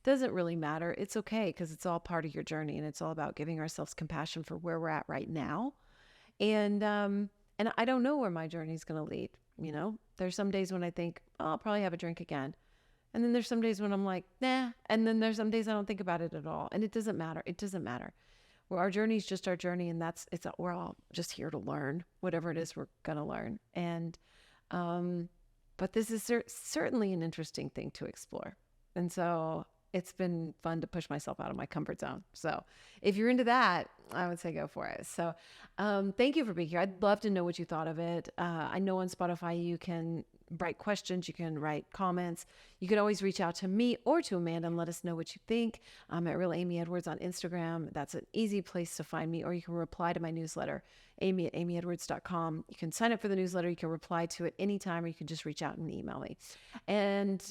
Doesn't really matter. It's okay because it's all part of your journey and it's all about giving ourselves compassion for where we're at right now. And I don't know where my journey is going to lead. You know, there's some days when I think, oh, I'll probably have a drink again. And then there's some days when I'm like, nah. And then there's some days I don't think about it at all. And it doesn't matter. It doesn't matter. Well, our journey is just our journey. And we're all just here to learn whatever it is we're going to learn. And, but this is certainly an interesting thing to explore. And so it's been fun to push myself out of my comfort zone. So if you're into that, I would say go for it. So thank you for being here. I'd love to know what you thought of it. I know on Spotify you can write questions, you can write comments. You can always reach out to me or to Amanda and let us know what you think. I'm at Real Amy Edwards on Instagram. That's an easy place to find me. Or you can reply to my newsletter, amy@amyedwards.com. You can sign up for the newsletter. You can reply to it anytime, or you can just reach out and email me. And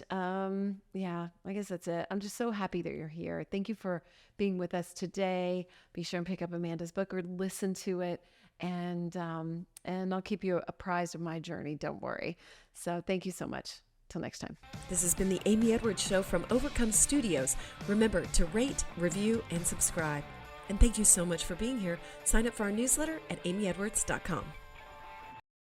yeah, I guess that's it. I'm just so happy that you're here. Thank you for being with us today. Be sure and pick up Amanda's book or listen to it. And I'll keep you apprised of my journey. Don't worry. So thank you so much. Till next time. This has been the Amy Edwards Show from Overcome Studios. Remember to rate, review, and subscribe. And thank you so much for being here. Sign up for our newsletter at amyedwards.com.